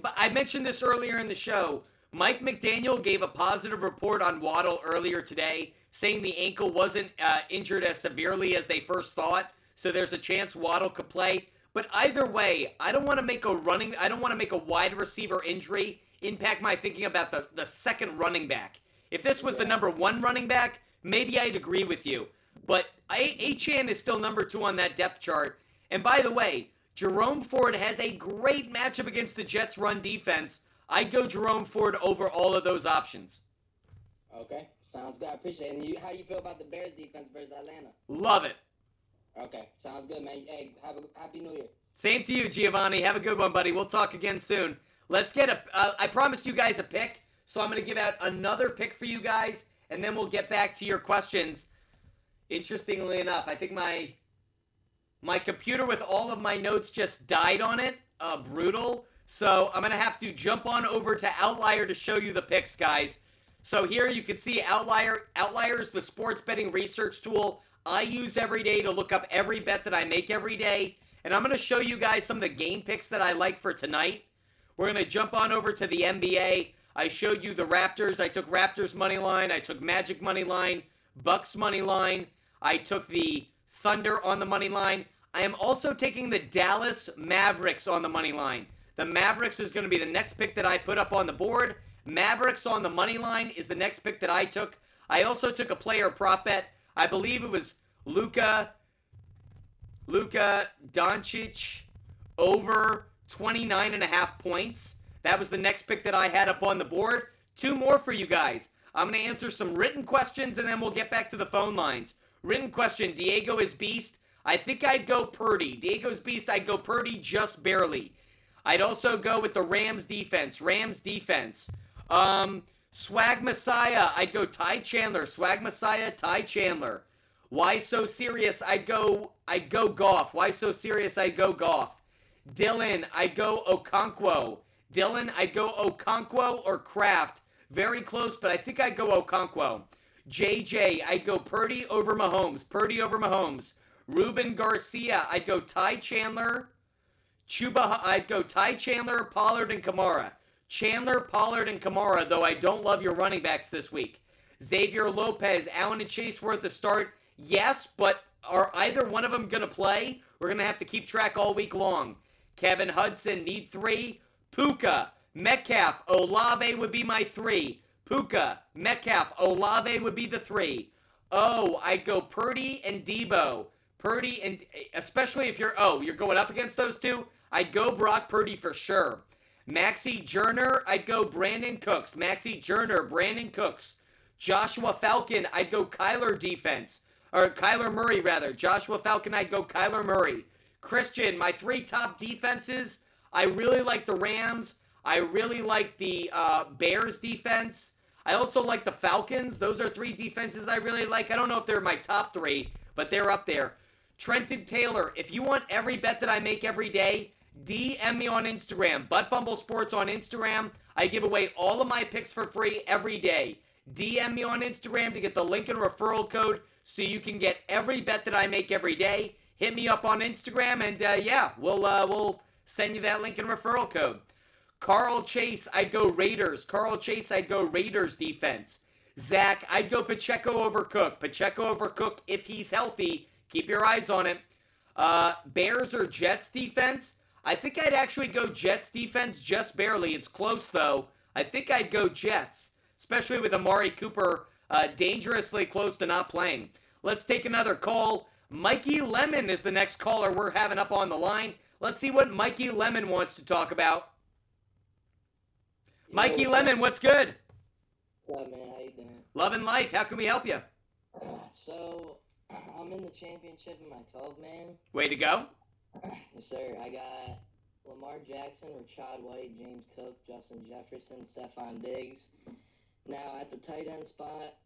But I mentioned this earlier in the show. Mike McDaniel gave a positive report on Waddle earlier today, saying the ankle wasn't injured as severely as they first thought. So there's a chance Waddle could play. But either way, I don't want to make a wide receiver injury impact my thinking about the second running back. If this was the number 1 running back, maybe I'd agree with you. But Achane is still number 2 on that depth chart. And by the way, Jerome Ford has a great matchup against the Jets' run defense. I'd go Jerome Ford over all of those options. Okay, sounds good. I appreciate it. And how do you feel about the Bears defense versus Atlanta? Love it. Okay, sounds good, man. Hey, have a happy New Year. Same to you, Giovanni. Have a good one, buddy. We'll talk again soon. Let's get I promised you guys a pick, so I'm going to give out another pick for you guys, and then we'll get back to your questions. Interestingly enough, I think my computer with all of my notes just died on it. Brutal. So I'm going to have to jump on over to Outlier to show you the picks, guys. So here you can see Outlier's the sports betting research tool I use every day to look up every bet that I make every day. And I'm going to show you guys some of the game picks that I like for tonight. We're going to jump on over to the NBA. I showed you the Raptors. I took Raptors money line. I took Magic money line, Bucks money line. I took the Thunder on the money line. I am also taking the Dallas Mavericks on the money line. The Mavericks is going to be the next pick that I put up on the board. Mavericks on the money line is the next pick that I took. I also took a player prop bet. I believe it was Luka Doncic over 29.5 points. That was the next pick that I had up on the board. Two more for you guys. I'm going to answer some written questions, and then we'll get back to the phone lines. Written question, Diego is beast. I think I'd go Purdy. Diego's beast, I'd go Purdy just barely. I'd also go with the Rams defense. Swag Messiah, I'd go Ty Chandler. Swag Messiah, Ty Chandler. Why so serious? I'd go Goff. Why so serious? I'd go Goff. Dylan, I'd go Okonkwo. I'd go Okonkwo or Kraft. Very close, but I think I'd go Okonkwo. JJ, I'd go Purdy over Mahomes. Ruben Garcia, I'd go Ty Chandler. I'd go Ty Chandler, Pollard, and Kamara. Chandler, Pollard, and Kamara, though I don't love your running backs this week. Xavier Lopez, Allen and Chase worth a start. Yes, but are either one of them going to play? We're going to have to keep track all week long. Kevin Hudson, need 3. Puka, Metcalf, Olave would be my 3. Puka, Metcalf, Olave would be the 3. Oh, I'd go Purdy and Debo. Purdy, and especially if you're going up against those two, I'd go Brock Purdy for sure. Maxie Jerner, I'd go Brandon Cooks. Joshua Falcon, I'd go Kyler Murray rather. Joshua Falcon, I'd go Kyler Murray. Christian, my 3 top defenses, I really like the Rams. I really like the Bears defense. I also like the Falcons. Those are 3 defenses I really like. I don't know if they're my top 3, but they're up there. Trenton Taylor, if you want every bet that I make every day, DM me on Instagram. Butt Fumble Sports on Instagram. I give away all of my picks for free every day. DM me on Instagram to get the link and referral code so you can get every bet that I make every day. Hit me up on Instagram and we'll send you that link and referral code. Carl Chase, I'd go Raiders. Defense. Zach, I'd go Pacheco over Cook. If he's healthy, keep your eyes on it. Bears or Jets defense? I think I'd actually go Jets defense just barely. It's close, though. I think I'd go Jets, especially with Amari Cooper dangerously close to not playing. Let's take another call. Mikey Lemon is the next caller we're having up on the line. Let's see what Mikey Lemon wants to talk about. Mikey Lemon, what's good? What's up, man? How you doing? Loving life. How can we help you? So, I'm in the championship in my 12-man. Way to go. Yes, sir. I got Lamar Jackson, Rashad White, James Cook, Justin Jefferson, Stephon Diggs. Now, at the tight end spot,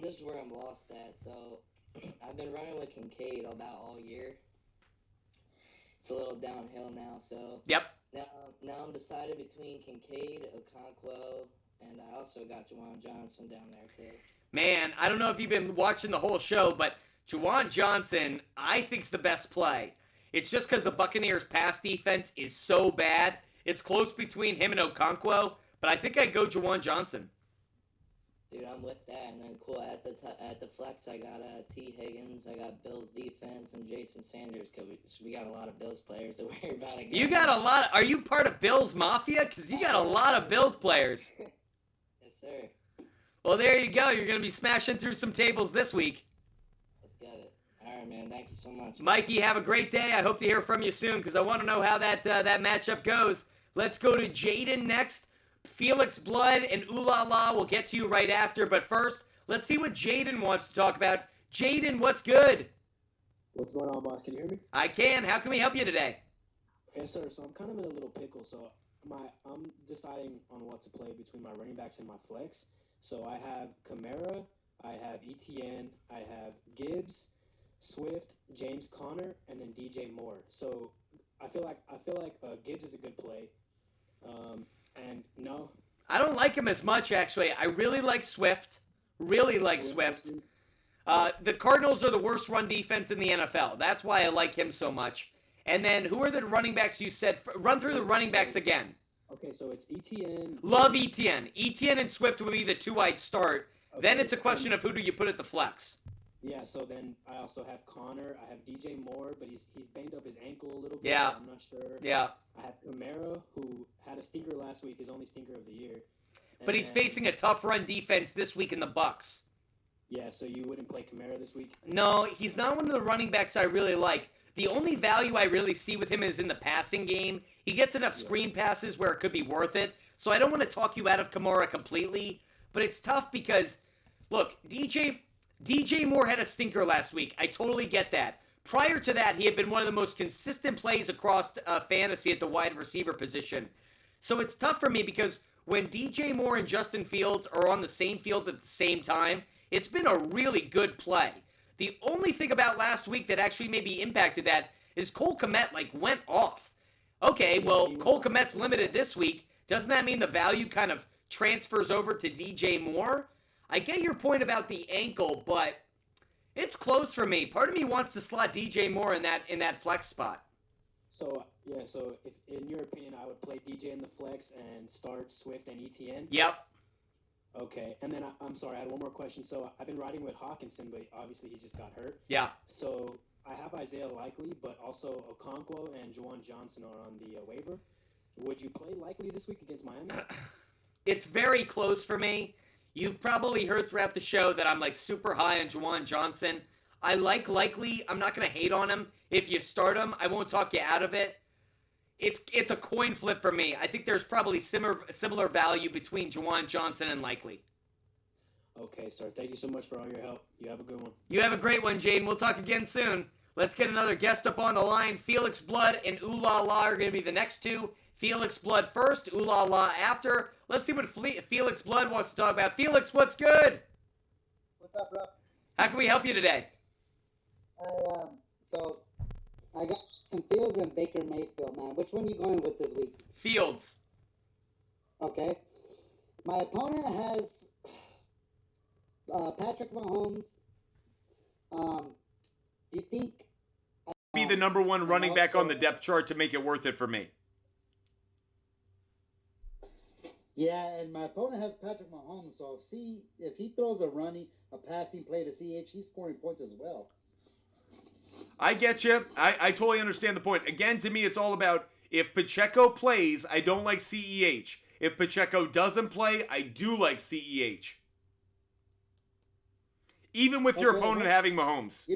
this is where I'm lost at. So, I've been running with Kincaid about all year. It's a little downhill now, so... Yep. Now I'm decided between Kincaid, Okonkwo, and I also got Juwan Johnson down there, too. Man, I don't know if you've been watching the whole show, but Juwan Johnson, I think's the best play. It's just because the Buccaneers' pass defense is so bad. It's close between him and Okonkwo, but I think I'd go Juwan Johnson. Dude, I'm with that. And then cool at the flex, I got T. Higgins, I got Bills defense, and Jason Sanders. Cause we got a lot of Bills players to worry about again. You got a lot. Are you part of Bills Mafia? Because you got a lot of Bills players. Yes, sir. Well, there you go. You're gonna be smashing through some tables this week. Let's get it. All right, man. Thank you so much. Mikey, have a great day. I hope to hear from you soon because I want to know how that matchup goes. Let's go to Jaden next. Felix Blood and Ooh La La will get to you right after. But first, let's see what Jaden wants to talk about. Jaden, what's good? What's going on, boss? Can you hear me? I can. How can we help you today? Yes, sir. So I'm kind of in a little pickle. So I'm deciding on what to play between my running backs and my flex. So I have Kamara, I have ETN, I have Gibbs, Swift, James Conner, and then DJ Moore. So I feel like Gibbs is a good play. And no, I don't like him as much, actually. I really like Swift. Really like Swift. The Cardinals are the worst run defense in the NFL. That's why I like him so much. And then, who are the running backs you said? Run through the running backs again. Okay, so it's ETN. Love ETN. ETN and Swift would be the two I'd start. Okay, Then it's a question of who do you put at the flex. Yeah, so then I also have Connor. I have DJ Moore, but he's banged up his ankle a little bit. Yeah. So I'm not sure. Yeah. I have Kamara, who had a stinker last week, his only stinker of the year. But he's facing a tough run defense this week in the Bucks. Yeah, so you wouldn't play Kamara this week? No, he's not one of the running backs I really like. The only value I really see with him is in the passing game. He gets enough screen passes where it could be worth it. So I don't want to talk you out of Kamara completely. But it's tough because, look, DJ Moore had a stinker last week. I totally get that. Prior to that, he had been one of the most consistent plays across fantasy at the wide receiver position. So it's tough for me because when DJ Moore and Justin Fields are on the same field at the same time, it's been a really good play. The only thing about last week that actually maybe impacted that is Cole Kmet, went off. Okay, well, Cole Kmet's limited this week. Doesn't that mean the value kind of transfers over to DJ Moore? I get your point about the ankle, but it's close for me. Part of me wants to slot DJ Moore in that flex spot. So, yeah, so if in your opinion, I would play DJ in the flex and start Swift and ETN? Yep. Okay, and then I'm sorry, I had one more question. So I've been riding with Hawkinson, but obviously he just got hurt. Yeah. So I have Isaiah Likely, but also Okonkwo and Juwan Johnson are on the waiver. Would you play Likely this week against Miami? It's very close for me. You've probably heard throughout the show that I'm super high on Juwan Johnson. I like Likely. I'm not going to hate on him. If you start him, I won't talk you out of it. It's a coin flip for me. I think there's probably similar value between Juwan Johnson and Likely. Okay, sir. Thank you so much for all your help. You have a good one. You have a great one, Jane. We'll talk again soon. Let's get another guest up on the line. Felix Blood and Ooh La La are going to be the next two. Felix Blood first, Ooh La La after. Let's see what Felix Blood wants to talk about. Felix, what's good? What's up, bro? How can we help you today? So I got some Fields and Baker Mayfield, man. Which one are you going with this week? Fields. Okay. My opponent has Patrick Mahomes. Do you think be the number one running back on the depth chart to make it worth it for me? Yeah, and my opponent has Patrick Mahomes, so if he throws a passing play to CH, he's scoring points as well. I get you. I totally understand the point. Again, to me, it's all about if Pacheco plays, I don't like CEH. If Pacheco doesn't play, I do like CEH. Even with your opponent having Mahomes.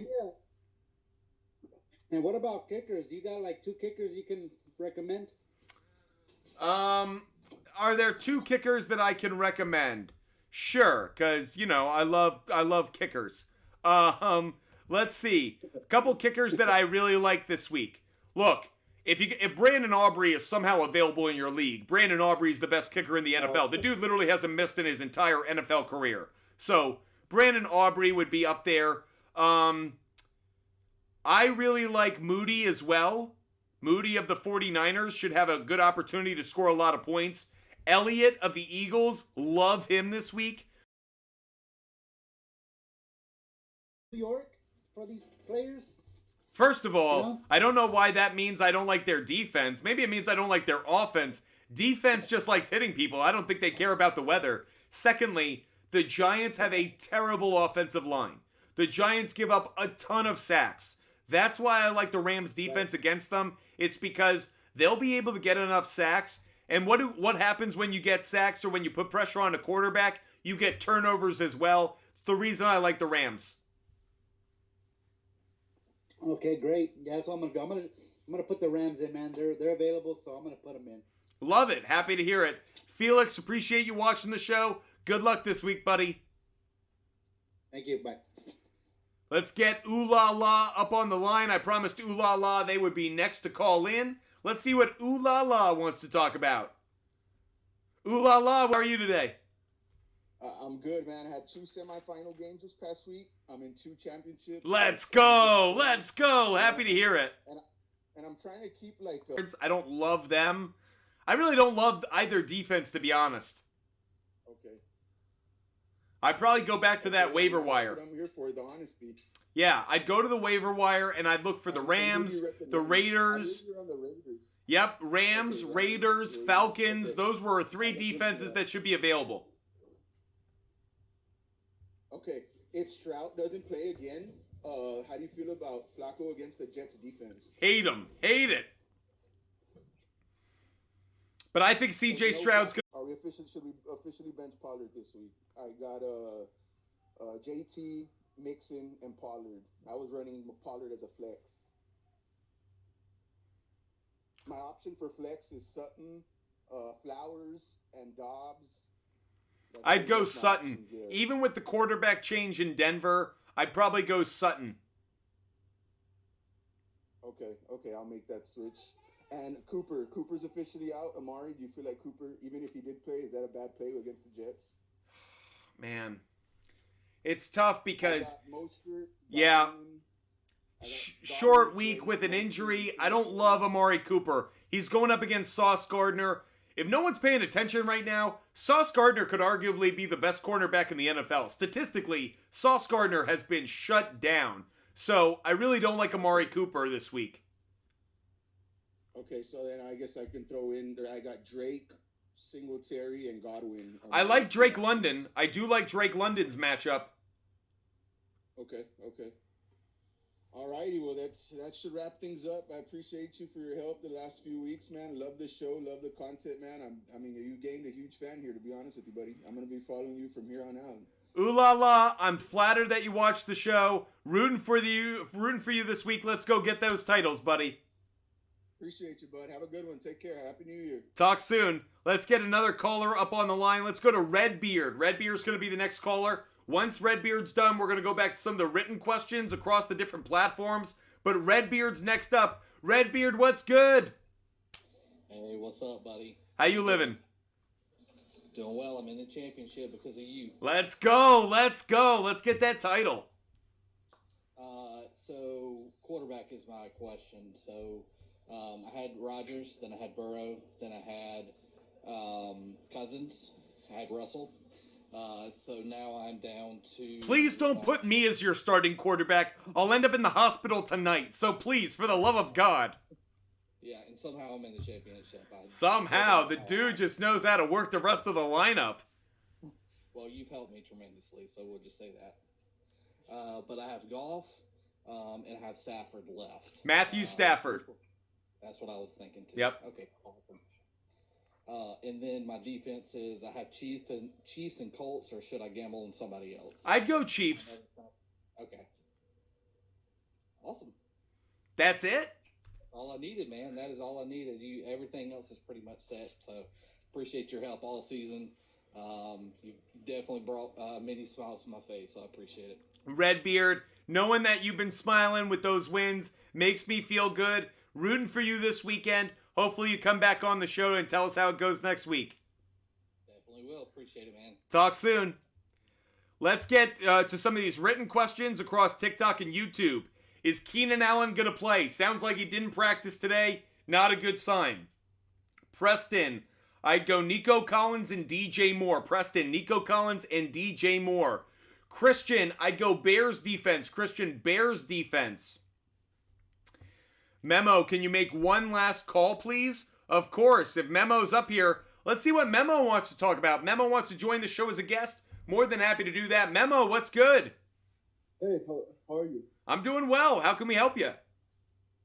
And what about kickers? You got two kickers you can recommend? Are there two kickers that I can recommend? Sure, because I love kickers. Let's see. A couple kickers that I really like this week. Look, if Brandon Aubrey is somehow available in your league, Brandon Aubrey is the best kicker in the NFL. The dude literally hasn't missed in his entire NFL career. So Brandon Aubrey would be up there. I really like Moody as well. Moody of the 49ers should have a good opportunity to score a lot of points. Elliott of the Eagles, love him this week. New York for these players? First of all, I don't know why that means I don't like their defense. Maybe it means I don't like their offense. Defense just likes hitting people. I don't think they care about the weather. Secondly, the Giants have a terrible offensive line. The Giants give up a ton of sacks. That's why I like the Rams defense against them. It's because they'll be able to get enough sacks. And what happens when you get sacks or when you put pressure on a quarterback? You get turnovers as well. It's the reason I like the Rams. Okay, great. Yeah, that's what I'm gonna do. I'm gonna put the Rams in, man. They're available, so I'm gonna put them in. Love it. Happy to hear it. Felix, appreciate you watching the show. Good luck this week, buddy. Thank you. Bye. Let's get Ooh La La up on the line. I promised Ooh La La they would be next to call in. Let's see what Ooh La La wants to talk about. Ooh La La, how are you today? I'm good, man. I had 2 semifinal games this past week. I'm in 2 championships. Let's go. Let's go. Happy to hear it. And I'm trying to keep like. I don't love them. I really don't love either defense, to be honest. Okay. I'd probably go back to that waiver wire. That's what I'm here for, the honesty. Yeah, I'd go to the waiver wire and I'd look for the Rams, the Raiders. You're on the Raiders. Yep, Rams, Raiders, Falcons. Those were 3 defenses that should be available. Okay, if Stroud doesn't play again, how do you feel about Flacco against the Jets defense? Hate him. Hate it. But I think C.J. Stroud's good. Should we officially bench Pollard this week? I got JT, Mixon, and Pollard. I was running Pollard as a flex. My option for flex is Sutton, Flowers, and Dobbs. I'd go Sutton. Even with the quarterback change in Denver, I'd probably go Sutton. Okay, I'll make that switch. And Cooper's officially out. Amari, do you feel like Cooper, even if he did play, is that a bad play against the Jets? Man, it's tough because, Mostert, yeah, short week with an injury. I don't love Amari Cooper. He's going up against Sauce Gardner. If no one's paying attention right now, Sauce Gardner could arguably be the best cornerback in the NFL. Statistically, Sauce Gardner has been shut down. So I really don't like Amari Cooper this week. Okay, so then I guess I can throw in, I got Drake, Singletary, and Godwin. I like Drake London. I do like Drake London's matchup. Okay. Alrighty, well that should wrap things up. I appreciate you for your help the last few weeks, man. Love the show, love the content, man. You gained a huge fan here, to be honest with you, buddy. I'm gonna be following you from here on out. Ooh la la! I'm flattered that you watched the show. Rooting for you this week. Let's go get those titles, buddy. Appreciate you, bud. Have a good one. Take care. Happy New Year. Talk soon. Let's get another caller up on the line. Let's go to Redbeard. Redbeard's going to be the next caller. Once Redbeard's done, we're going to go back to some of the written questions across the different platforms. But Redbeard's next up. Redbeard, what's good? Hey, what's up, buddy? How you living? Doing well. I'm in the championship because of you. Let's go. Let's go. Let's get that title. So quarterback is my question. So I had Rodgers, then I had Burrow, then I had Cousins, I had Russell. So now I'm down to... Please don't put me as your starting quarterback. I'll end up in the hospital tonight. So please, for the love of God. Yeah, and somehow I'm in the championship. Somehow, the dude just knows how to work the rest of the lineup. Well, you've helped me tremendously, so we'll just say that. But I have Goff, and I have Stafford left. Matthew Stafford. That's what I was thinking, too. Yep. Okay, awesome. And then my defense is I have Chiefs and Colts, or should I gamble on somebody else? I'd go Chiefs. Okay. Awesome. That's it? All I needed, man. That is all I needed. Everything else is pretty much set. So appreciate your help all season. You definitely brought many smiles to my face. So I appreciate it. Redbeard, knowing that you've been smiling with those wins makes me feel good. Rooting for you this weekend. Hopefully you come back on the show and tell us how it goes next week. Definitely will. Appreciate it, man. Talk soon. Let's get to some of these written questions across TikTok and YouTube. Is Keenan Allen going to play? Sounds like he didn't practice today. Not a good sign. Preston, I'd go Nico Collins and DJ Moore. Preston, Nico Collins and DJ Moore. Christian, I'd go Bears defense. Christian, Bears defense. Memo, can you make one last call, please? Of course. If Memo's up here, let's see what Memo wants to talk about. Memo wants to join the show as a guest. More than happy to do that. Memo, what's good? Hey, how are you? I'm doing well. How can we help you?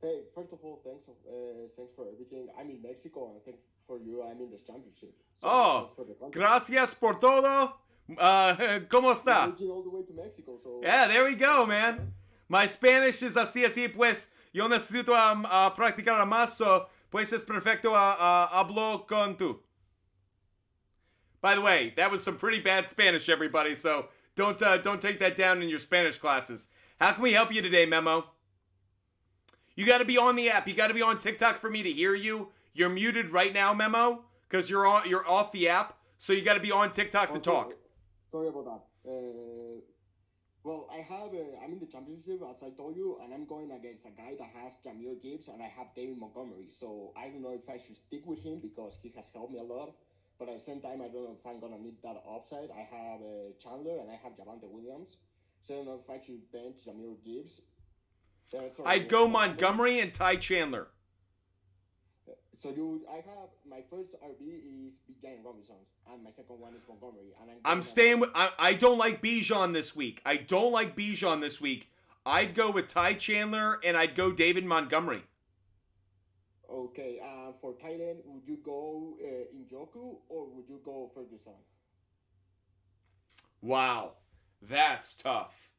Hey, first of all, thanks for everything. I'm in Mexico, and thanks for you. I'm in this championship. So Gracias por todo. ¿Cómo está? All the way to Mexico, so Yeah, there we go, man. My Spanish is así, pues yo necesito practicar más, so pues es perfecto hablo con tú. By the way, that was some pretty bad Spanish, everybody, so don't take that down in your Spanish classes. How can we help you today, Memo? You got to be on the app. You got to be on TikTok for me to hear you. You're muted right now, Memo, because you're off the app. So you got to be on TikTok to talk. Sorry about that. Well, I'm in the championship, as I told you, and I'm going against a guy that has Jameer Gibbs, and I have David Montgomery. So I don't know if I should stick with him because he has helped me a lot. But at the same time, I don't know if I'm going to need that upside. I have Chandler, and I have Javante Williams. So I don't know if I should bench Jameer Gibbs. I'd go Montgomery and Ty Chandler. So I have my first RB is Bijan Robinson, and my second one is Montgomery. And I'm staying with. I don't like Bijan this week. I'd go with Ty Chandler and I'd go David Montgomery. Okay. For tight end, would you go Njoku or would you go Ferguson? Wow, that's tough.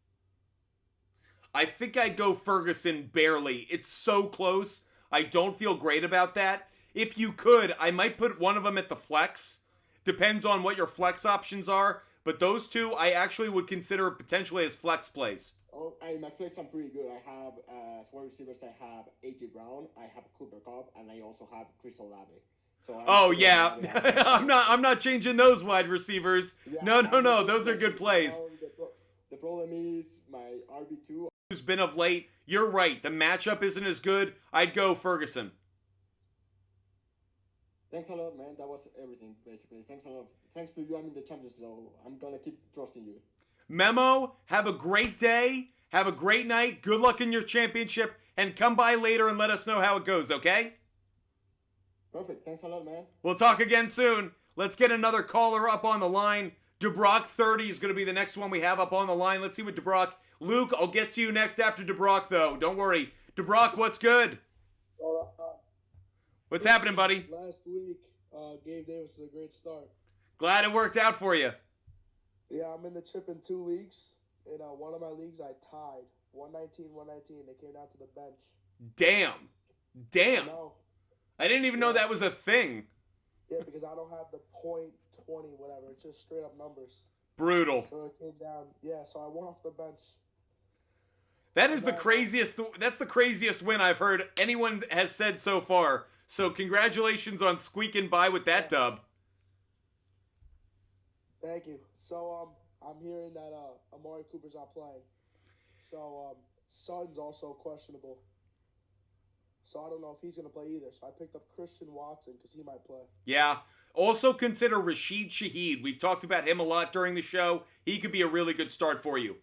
I think I'd go Ferguson barely. It's so close. I don't feel great about that. If you could, I might put one of them at the flex. Depends on what your flex options are. But those two, I actually would consider potentially as flex plays. Oh, my flex, I'm pretty good. I have, as wide receivers, I have A.J. Brown, I have Cooper Kupp, and I also have Chris Olave. So I'm not changing those wide receivers. Yeah, no. Those are good plays. The problem is my RB2. Who's been of late? You're right. The matchup isn't as good. I'd go Ferguson. Thanks a lot, man. That was everything, basically. Thanks a lot. Thanks to you. I'm in the champions, so I'm gonna keep trusting you. Memo, have a great day. Have a great night. Good luck in your championship, and come by later and let us know how it goes, okay? Perfect. Thanks a lot, man. We'll talk again soon. Let's get another caller up on the line. DeBrock 30 is going to be the next one we have up on the line. Let's see what DeBrock. Luke, I'll get to you next after DeBrock, though. Don't worry. DeBrock, what's good? What's happening, buddy? Last week, Gabe Davis is a great start. Glad it worked out for you. Yeah, I'm in the chip in 2 weeks. In one of my leagues, I tied 119. They came down to the bench. Damn. I didn't even know that was a thing. Yeah, because I don't have the .20 whatever. It's just straight up numbers. Brutal. So it came down. Yeah, so I went off the bench. That is the craziest. That's the craziest win I've heard anyone has said so far. So congratulations on squeaking by with that dub. Thank you. So I'm hearing that Amari Cooper's not playing. So Sutton's also questionable. So I don't know if he's going to play either. So I picked up Christian Watson because he might play. Yeah. Also consider Rashid Shaheed. We've talked about him a lot during the show. He could be a really good start for you.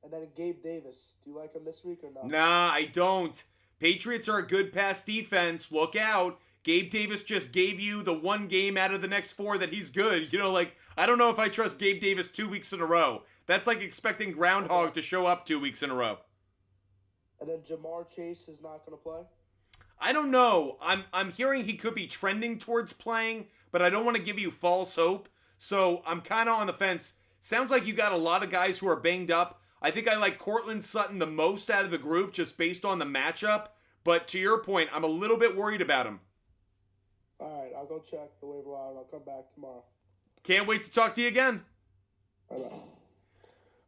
And then Gabe Davis. Do you like him this week or not? Nah, I don't. Patriots are a good pass defense. Look out. Gabe Davis just gave you the one game out of the next 4 that he's good. You know, I don't know if I trust Gabe Davis 2 weeks in a row. That's like expecting Groundhog to show up 2 weeks in a row. And then Jamar Chase is not going to play? I don't know. I'm hearing he could be trending towards playing, but I don't want to give you false hope. So I'm kind of on the fence. Sounds like you got a lot of guys who are banged up. I think I like Cortland Sutton the most out of the group just based on the matchup. But to your point, I'm a little bit worried about him. All right, I'll go check the waiver wire and I'll come back tomorrow. Can't wait to talk to you again. Bye-bye.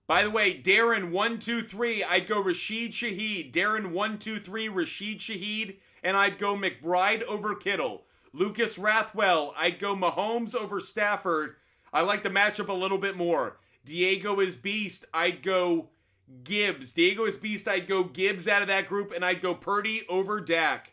By the way, Darren 123, I'd go Rashid Shaheed. Darren 123, Rashid Shaheed, and I'd go McBride over Kittle. Lucas Rathwell, I'd go Mahomes over Stafford. I like the matchup a little bit more. Diego is beast, I'd go Gibbs. Diego is beast, I'd go Gibbs out of that group, and I'd go Purdy over Dak.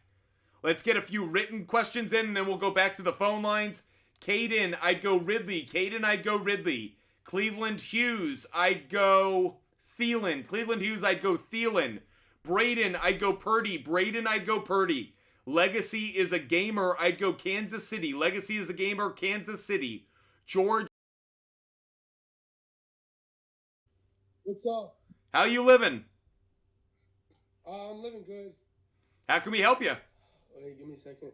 Let's get a few written questions in, and then we'll go back to the phone lines. Caden, I'd go Ridley. Caden, I'd go Ridley. Cleveland Hughes, I'd go Thielen. Cleveland Hughes, I'd go Thielen. Braden, I'd go Purdy. Braden, I'd go Purdy. Legacy is a gamer, I'd go Kansas City. Legacy is a gamer, Kansas City. George. What's up? How you living? I'm living good. How can we help you? Wait, give me a second.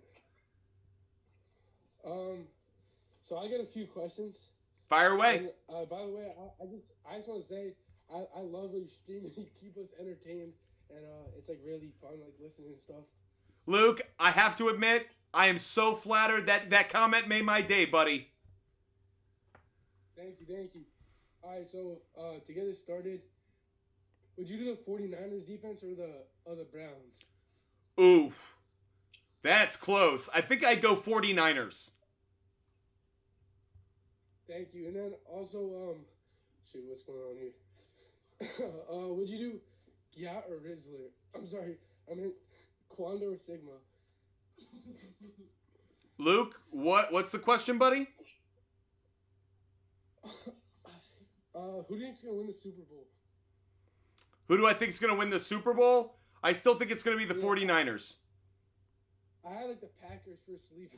So I got a few questions. Fire away. And, by the way, I just want to say I love what you stream. You keep us entertained, and it's like really fun, like listening and stuff. Luke, I have to admit, I am so flattered that comment made my day, buddy. Thank you. All right, so to get it started, Would you do the 49ers defense or the Browns? Oof. That's close. I think I'd go 49ers. Thank you. And then also, shoot, what's going on here? Would you do Gyat or Rizzler? I'm sorry, I meant Quando or Sigma? Luke, what's the question, buddy? Who do you think's gonna win the Super Bowl? Who do I think is going to win the Super Bowl? I still think it's going to be the 49ers. I had like the Packers for a sleeper.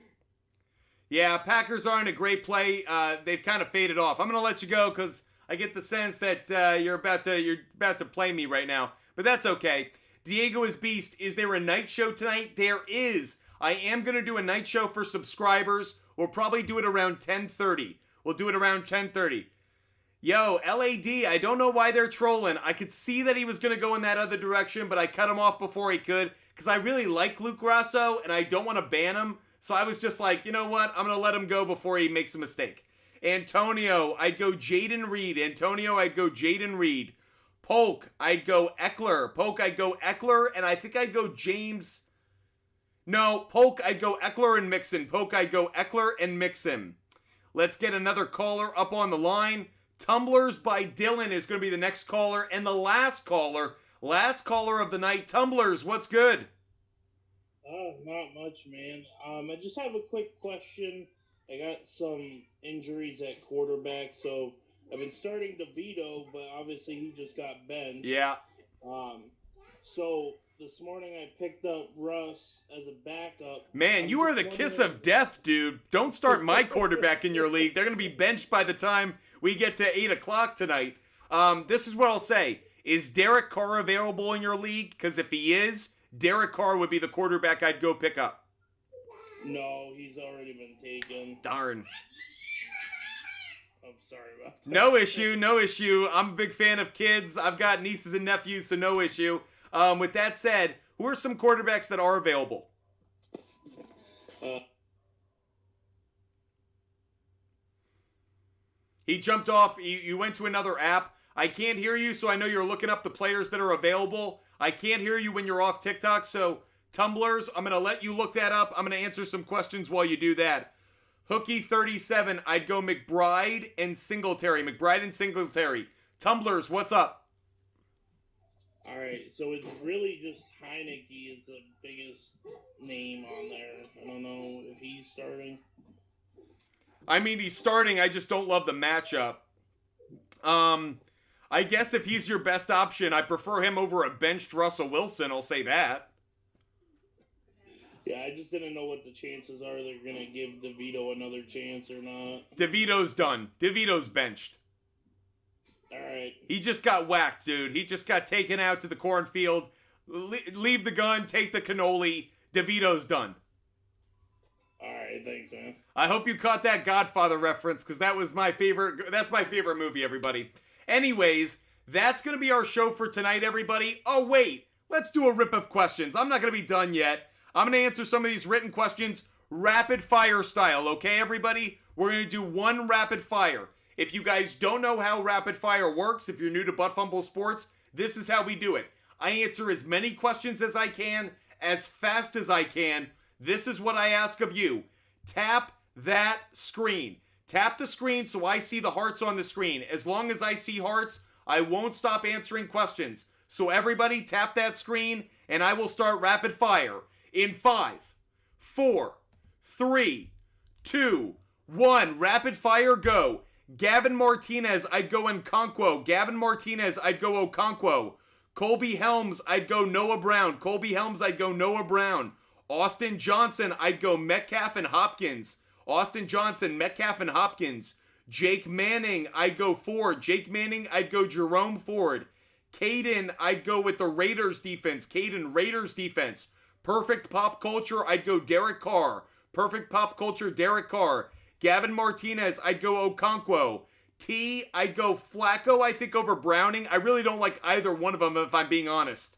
Yeah, Packers aren't a great play. They've kind of faded off. I'm going to let you go because I get the sense that you're about to play me right now. But that's okay. Diego is Beast. Is there a night show tonight? There is. I am going to do a night show for subscribers. We'll probably do it around 10:30. We'll do it around 10:30. Yo, LAD, I don't know why they're trolling. I could see that he was going to go in that other direction, but I cut him off before he could because I really like Luke Grasso and I don't want to ban him. So I was just like, you know what? I'm going to let him go before he makes a mistake. Antonio, I'd go Jaden Reed. Antonio, I'd go Jaden Reed. Polk, I'd go Eckler. Polk, I'd go Eckler, and I think I'd go James. No, Polk, I'd go Eckler and Mixon. Polk, I'd go Eckler and Mixon. Let's get another caller up on the line. Tumblers by Dylan is going to be the next caller, and the last caller of the night. Tumblers, what's good? Not much, man. I just have a quick question. I got some injuries at quarterback, so I've been starting DeVito, but obviously he just got benched. Yeah. So this morning I picked up Russ as a backup. Man, you are the kiss of death, dude. Don't start my quarterback in your league. They're going to be benched by the time we get to 8 o'clock tonight. This is what I'll say. Is Derek Carr available in your league? Because if he is, Derek Carr would be the quarterback I'd go pick up. No, he's already been taken. Darn. I'm sorry about that. No issue. I'm a big fan of kids. I've got nieces and nephews, so no issue. With that said, who are some quarterbacks that are available? He jumped off. You went to another app. I can't hear you, so I know you're looking up the players that are available. I can't hear you when you're off TikTok, so Tumblers, I'm going to let you look that up. I'm going to answer some questions while you do that. Hookie37, I'd go McBride and Singletary. Tumblers, what's up? All right, so it's really just Heineke is the biggest name on there. I don't know if he's starting. I mean, he's starting. I just don't love the matchup. I guess if he's your best option, I prefer him over a benched Russell Wilson. I'll say that. Yeah, I just didn't know what the chances are they're going to give DeVito another chance or not. DeVito's done. DeVito's benched. All right. He just got whacked, dude. He just got taken out to the cornfield. Leave the gun, take the cannoli. DeVito's done. All right, thanks, man. I hope you caught that Godfather reference because that was my favorite. That's my favorite movie, everybody. Anyways, that's going to be our show for tonight, everybody. Oh, wait. Let's do a rip of questions. I'm not going to be done yet. I'm going to answer some of these written questions rapid fire style, okay, everybody? We're going to do one rapid fire. If you guys don't know how rapid fire works, if you're new to Butt Fumble Sports, this is how we do it. I answer as many questions as I can, as fast as I can. This is what I ask of you. Tap that screen. Tap the screen so I see the hearts on the screen. As long as I see hearts, I won't stop answering questions. So everybody tap that screen and I will start rapid fire in 5, 4, 3, 2, 1. Rapid fire, go. Gavin Martinez, I'd go Nkonkwo. Gavin Martinez, I'd go Okonkwo. Colby Helms, I'd go Noah Brown. Colby Helms, I'd go Noah Brown. Austin Johnson, I'd go Metcalf and Hopkins. Austin Johnson, Metcalf and Hopkins. Jake Manning, I'd go Ford. Jake Manning, I'd go Jerome Ford. Caden, I'd go with the Raiders defense. Caden, Raiders defense. Perfect pop culture, I'd go Derek Carr. Perfect pop culture, Derek Carr. Gavin Martinez, I'd go Okonkwo. T, I'd go Flacco, I think, over Browning. I really don't like either one of them, if I'm being honest.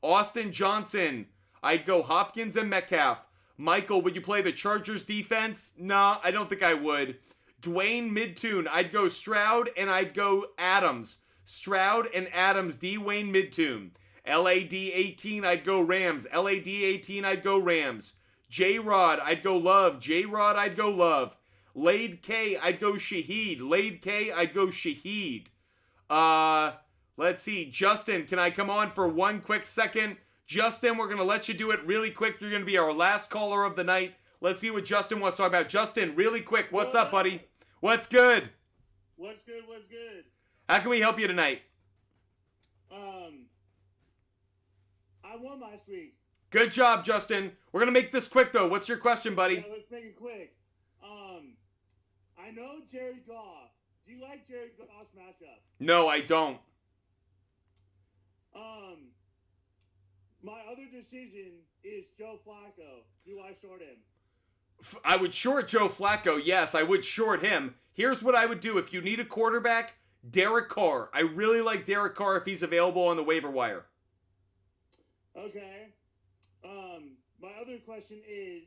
Austin Johnson, I'd go Hopkins and Metcalf. Michael, would you play the Chargers defense? Nah, I don't think I would. Dwayne Midtune, I'd go Stroud and I'd go Adams. Stroud and Adams, D. Wayne Midtune. LAD 18, I'd go Rams. LAD 18, I'd go Rams. J-Rod, I'd go Love. J-Rod, I'd go Love. Lade K, I'd go Shaheed. Lade K, I'd go Shaheed. Let's see. Justin, can I come on for one quick second? Justin, we're going to let you do it really quick. You're going to be our last caller of the night. Let's see what Justin wants to talk about. Justin, really quick. What's up, buddy? What's good? What's good? What's good? How can we help you tonight? I won last week. Good job, Justin. We're going to make this quick, though. What's your question, buddy? Yeah, let's make it quick. I know Jared Goff. Do you like Jared Goff's matchup? No, I don't. My other decision is Joe Flacco. Do I short him? I would short Joe Flacco. Yes, I would short him. Here's what I would do. If you need a quarterback, Derek Carr. I really like Derek Carr if he's available on the waiver wire. Okay. My other question is,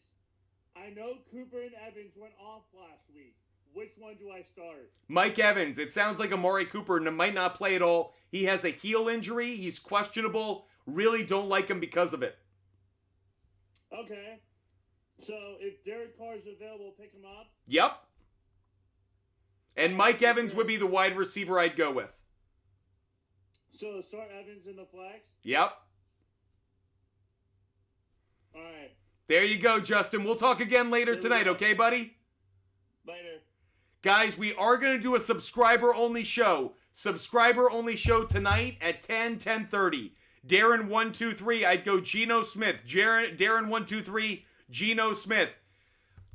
I know Cooper and Evans went off last week. Which one do I start? Mike Evans. It sounds like Amari Cooper might not play at all. He has a heel injury. He's questionable. Really don't like him because of it. Okay. So if Derek Carr is available, pick him up? Yep. And Mike Evans would be the wide receiver I'd go with. So start Evans in the flex? Yep. All right. There you go, Justin. We'll talk again later tonight, okay, buddy? Later. Guys, we are going to do a subscriber-only show. Subscriber-only show tonight at 10:30. Darren123, I'd go Geno Smith. Darren123, Geno Smith.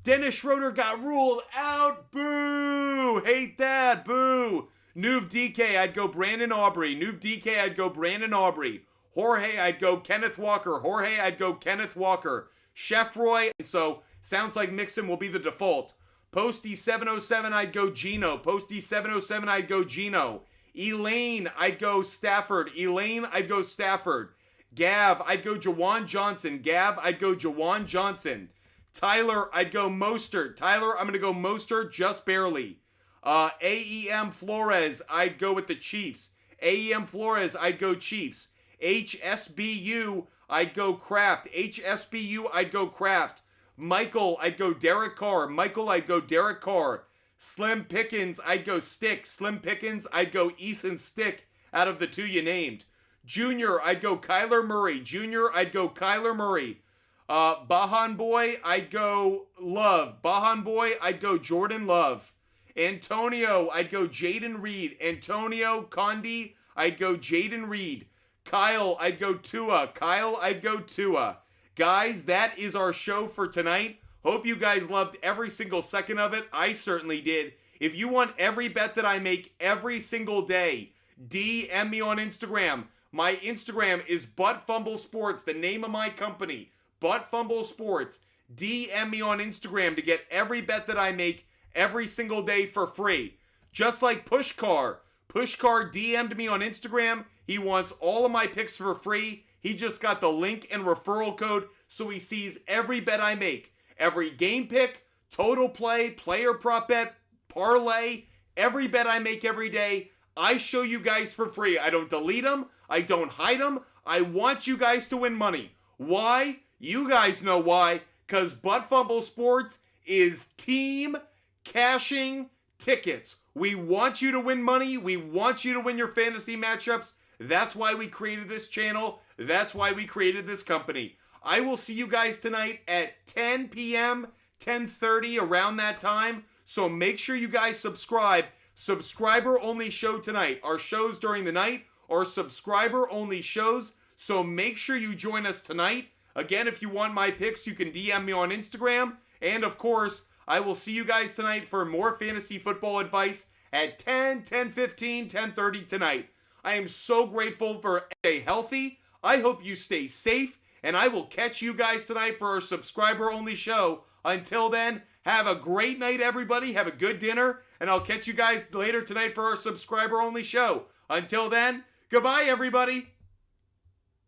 Dennis Schroeder got ruled out. Boo! Hate that. Boo! Nuv DK, I'd go Brandon Aubrey. Nuv DK, I'd go Brandon Aubrey. Jorge, I'd go Kenneth Walker. Jorge, I'd go Kenneth Walker. Chef Roy, and so sounds like Mixon will be the default. Posty 707, I'd go Geno. Posty 707, I'd go Geno. Elaine, I'd go Stafford. Elaine, I'd go Stafford. Gav, I'd go Jawan Johnson. Gav, I'd go Jawan Johnson. Tyler, I'd go Mostert. Tyler, I'm going to go Mostert just barely. AEM Flores, I'd go with the Chiefs. AEM Flores, I'd go Chiefs. HSBU, I'd go Kraft. HSBU, I'd go Kraft. Michael, I'd go Derek Carr. Michael, I'd go Derek Carr. Slim Pickens, I'd go Stick. Slim Pickens, I'd go Eason Stick out of the two you named. Junior, I'd go Kyler Murray. Junior, I'd go Kyler Murray. Bahan Boy, I'd go Love. Bahan Boy, I'd go Jordan Love. Antonio, I'd go Jaden Reed. Antonio Condi, I'd go Jaden Reed. Kyle, I'd go Tua. Kyle, I'd go Tua. Guys, that is our show for tonight. Hope you guys loved every single second of it. I certainly did. If you want every bet that I make every single day, DM me on Instagram. My Instagram is Butt Sports, the name of my company. Butt Sports. DM me on Instagram to get every bet that I make every single day for free. Just like Pushcar. Pushcar DM'd me on Instagram. He wants all of my picks for free. He just got the link and referral code so he sees every bet I make. Every game pick, total play, player prop bet, parlay, every bet I make every day, I show you guys for free. I don't delete them. I don't hide them. I want you guys to win money. Why? You guys know why. Because Butt Fumble Sports is team cashing tickets. We want you to win money. We want you to win your fantasy matchups. That's why we created this channel. That's why we created this company. I will see you guys tonight at 10 p.m., 10:30, around that time. So make sure you guys subscribe. Subscriber only show tonight. Our shows during the night are subscriber only shows. So make sure you join us tonight. Again, if you want my picks, you can DM me on Instagram. And of course, I will see you guys tonight for more fantasy football advice at 10, 10:15, 10:30 tonight. I am so grateful for stay healthy. I hope you stay safe. And I will catch you guys tonight for our subscriber-only show. Until then, have a great night, everybody. Have a good dinner. And I'll catch you guys later tonight for our subscriber-only show. Until then, goodbye, everybody.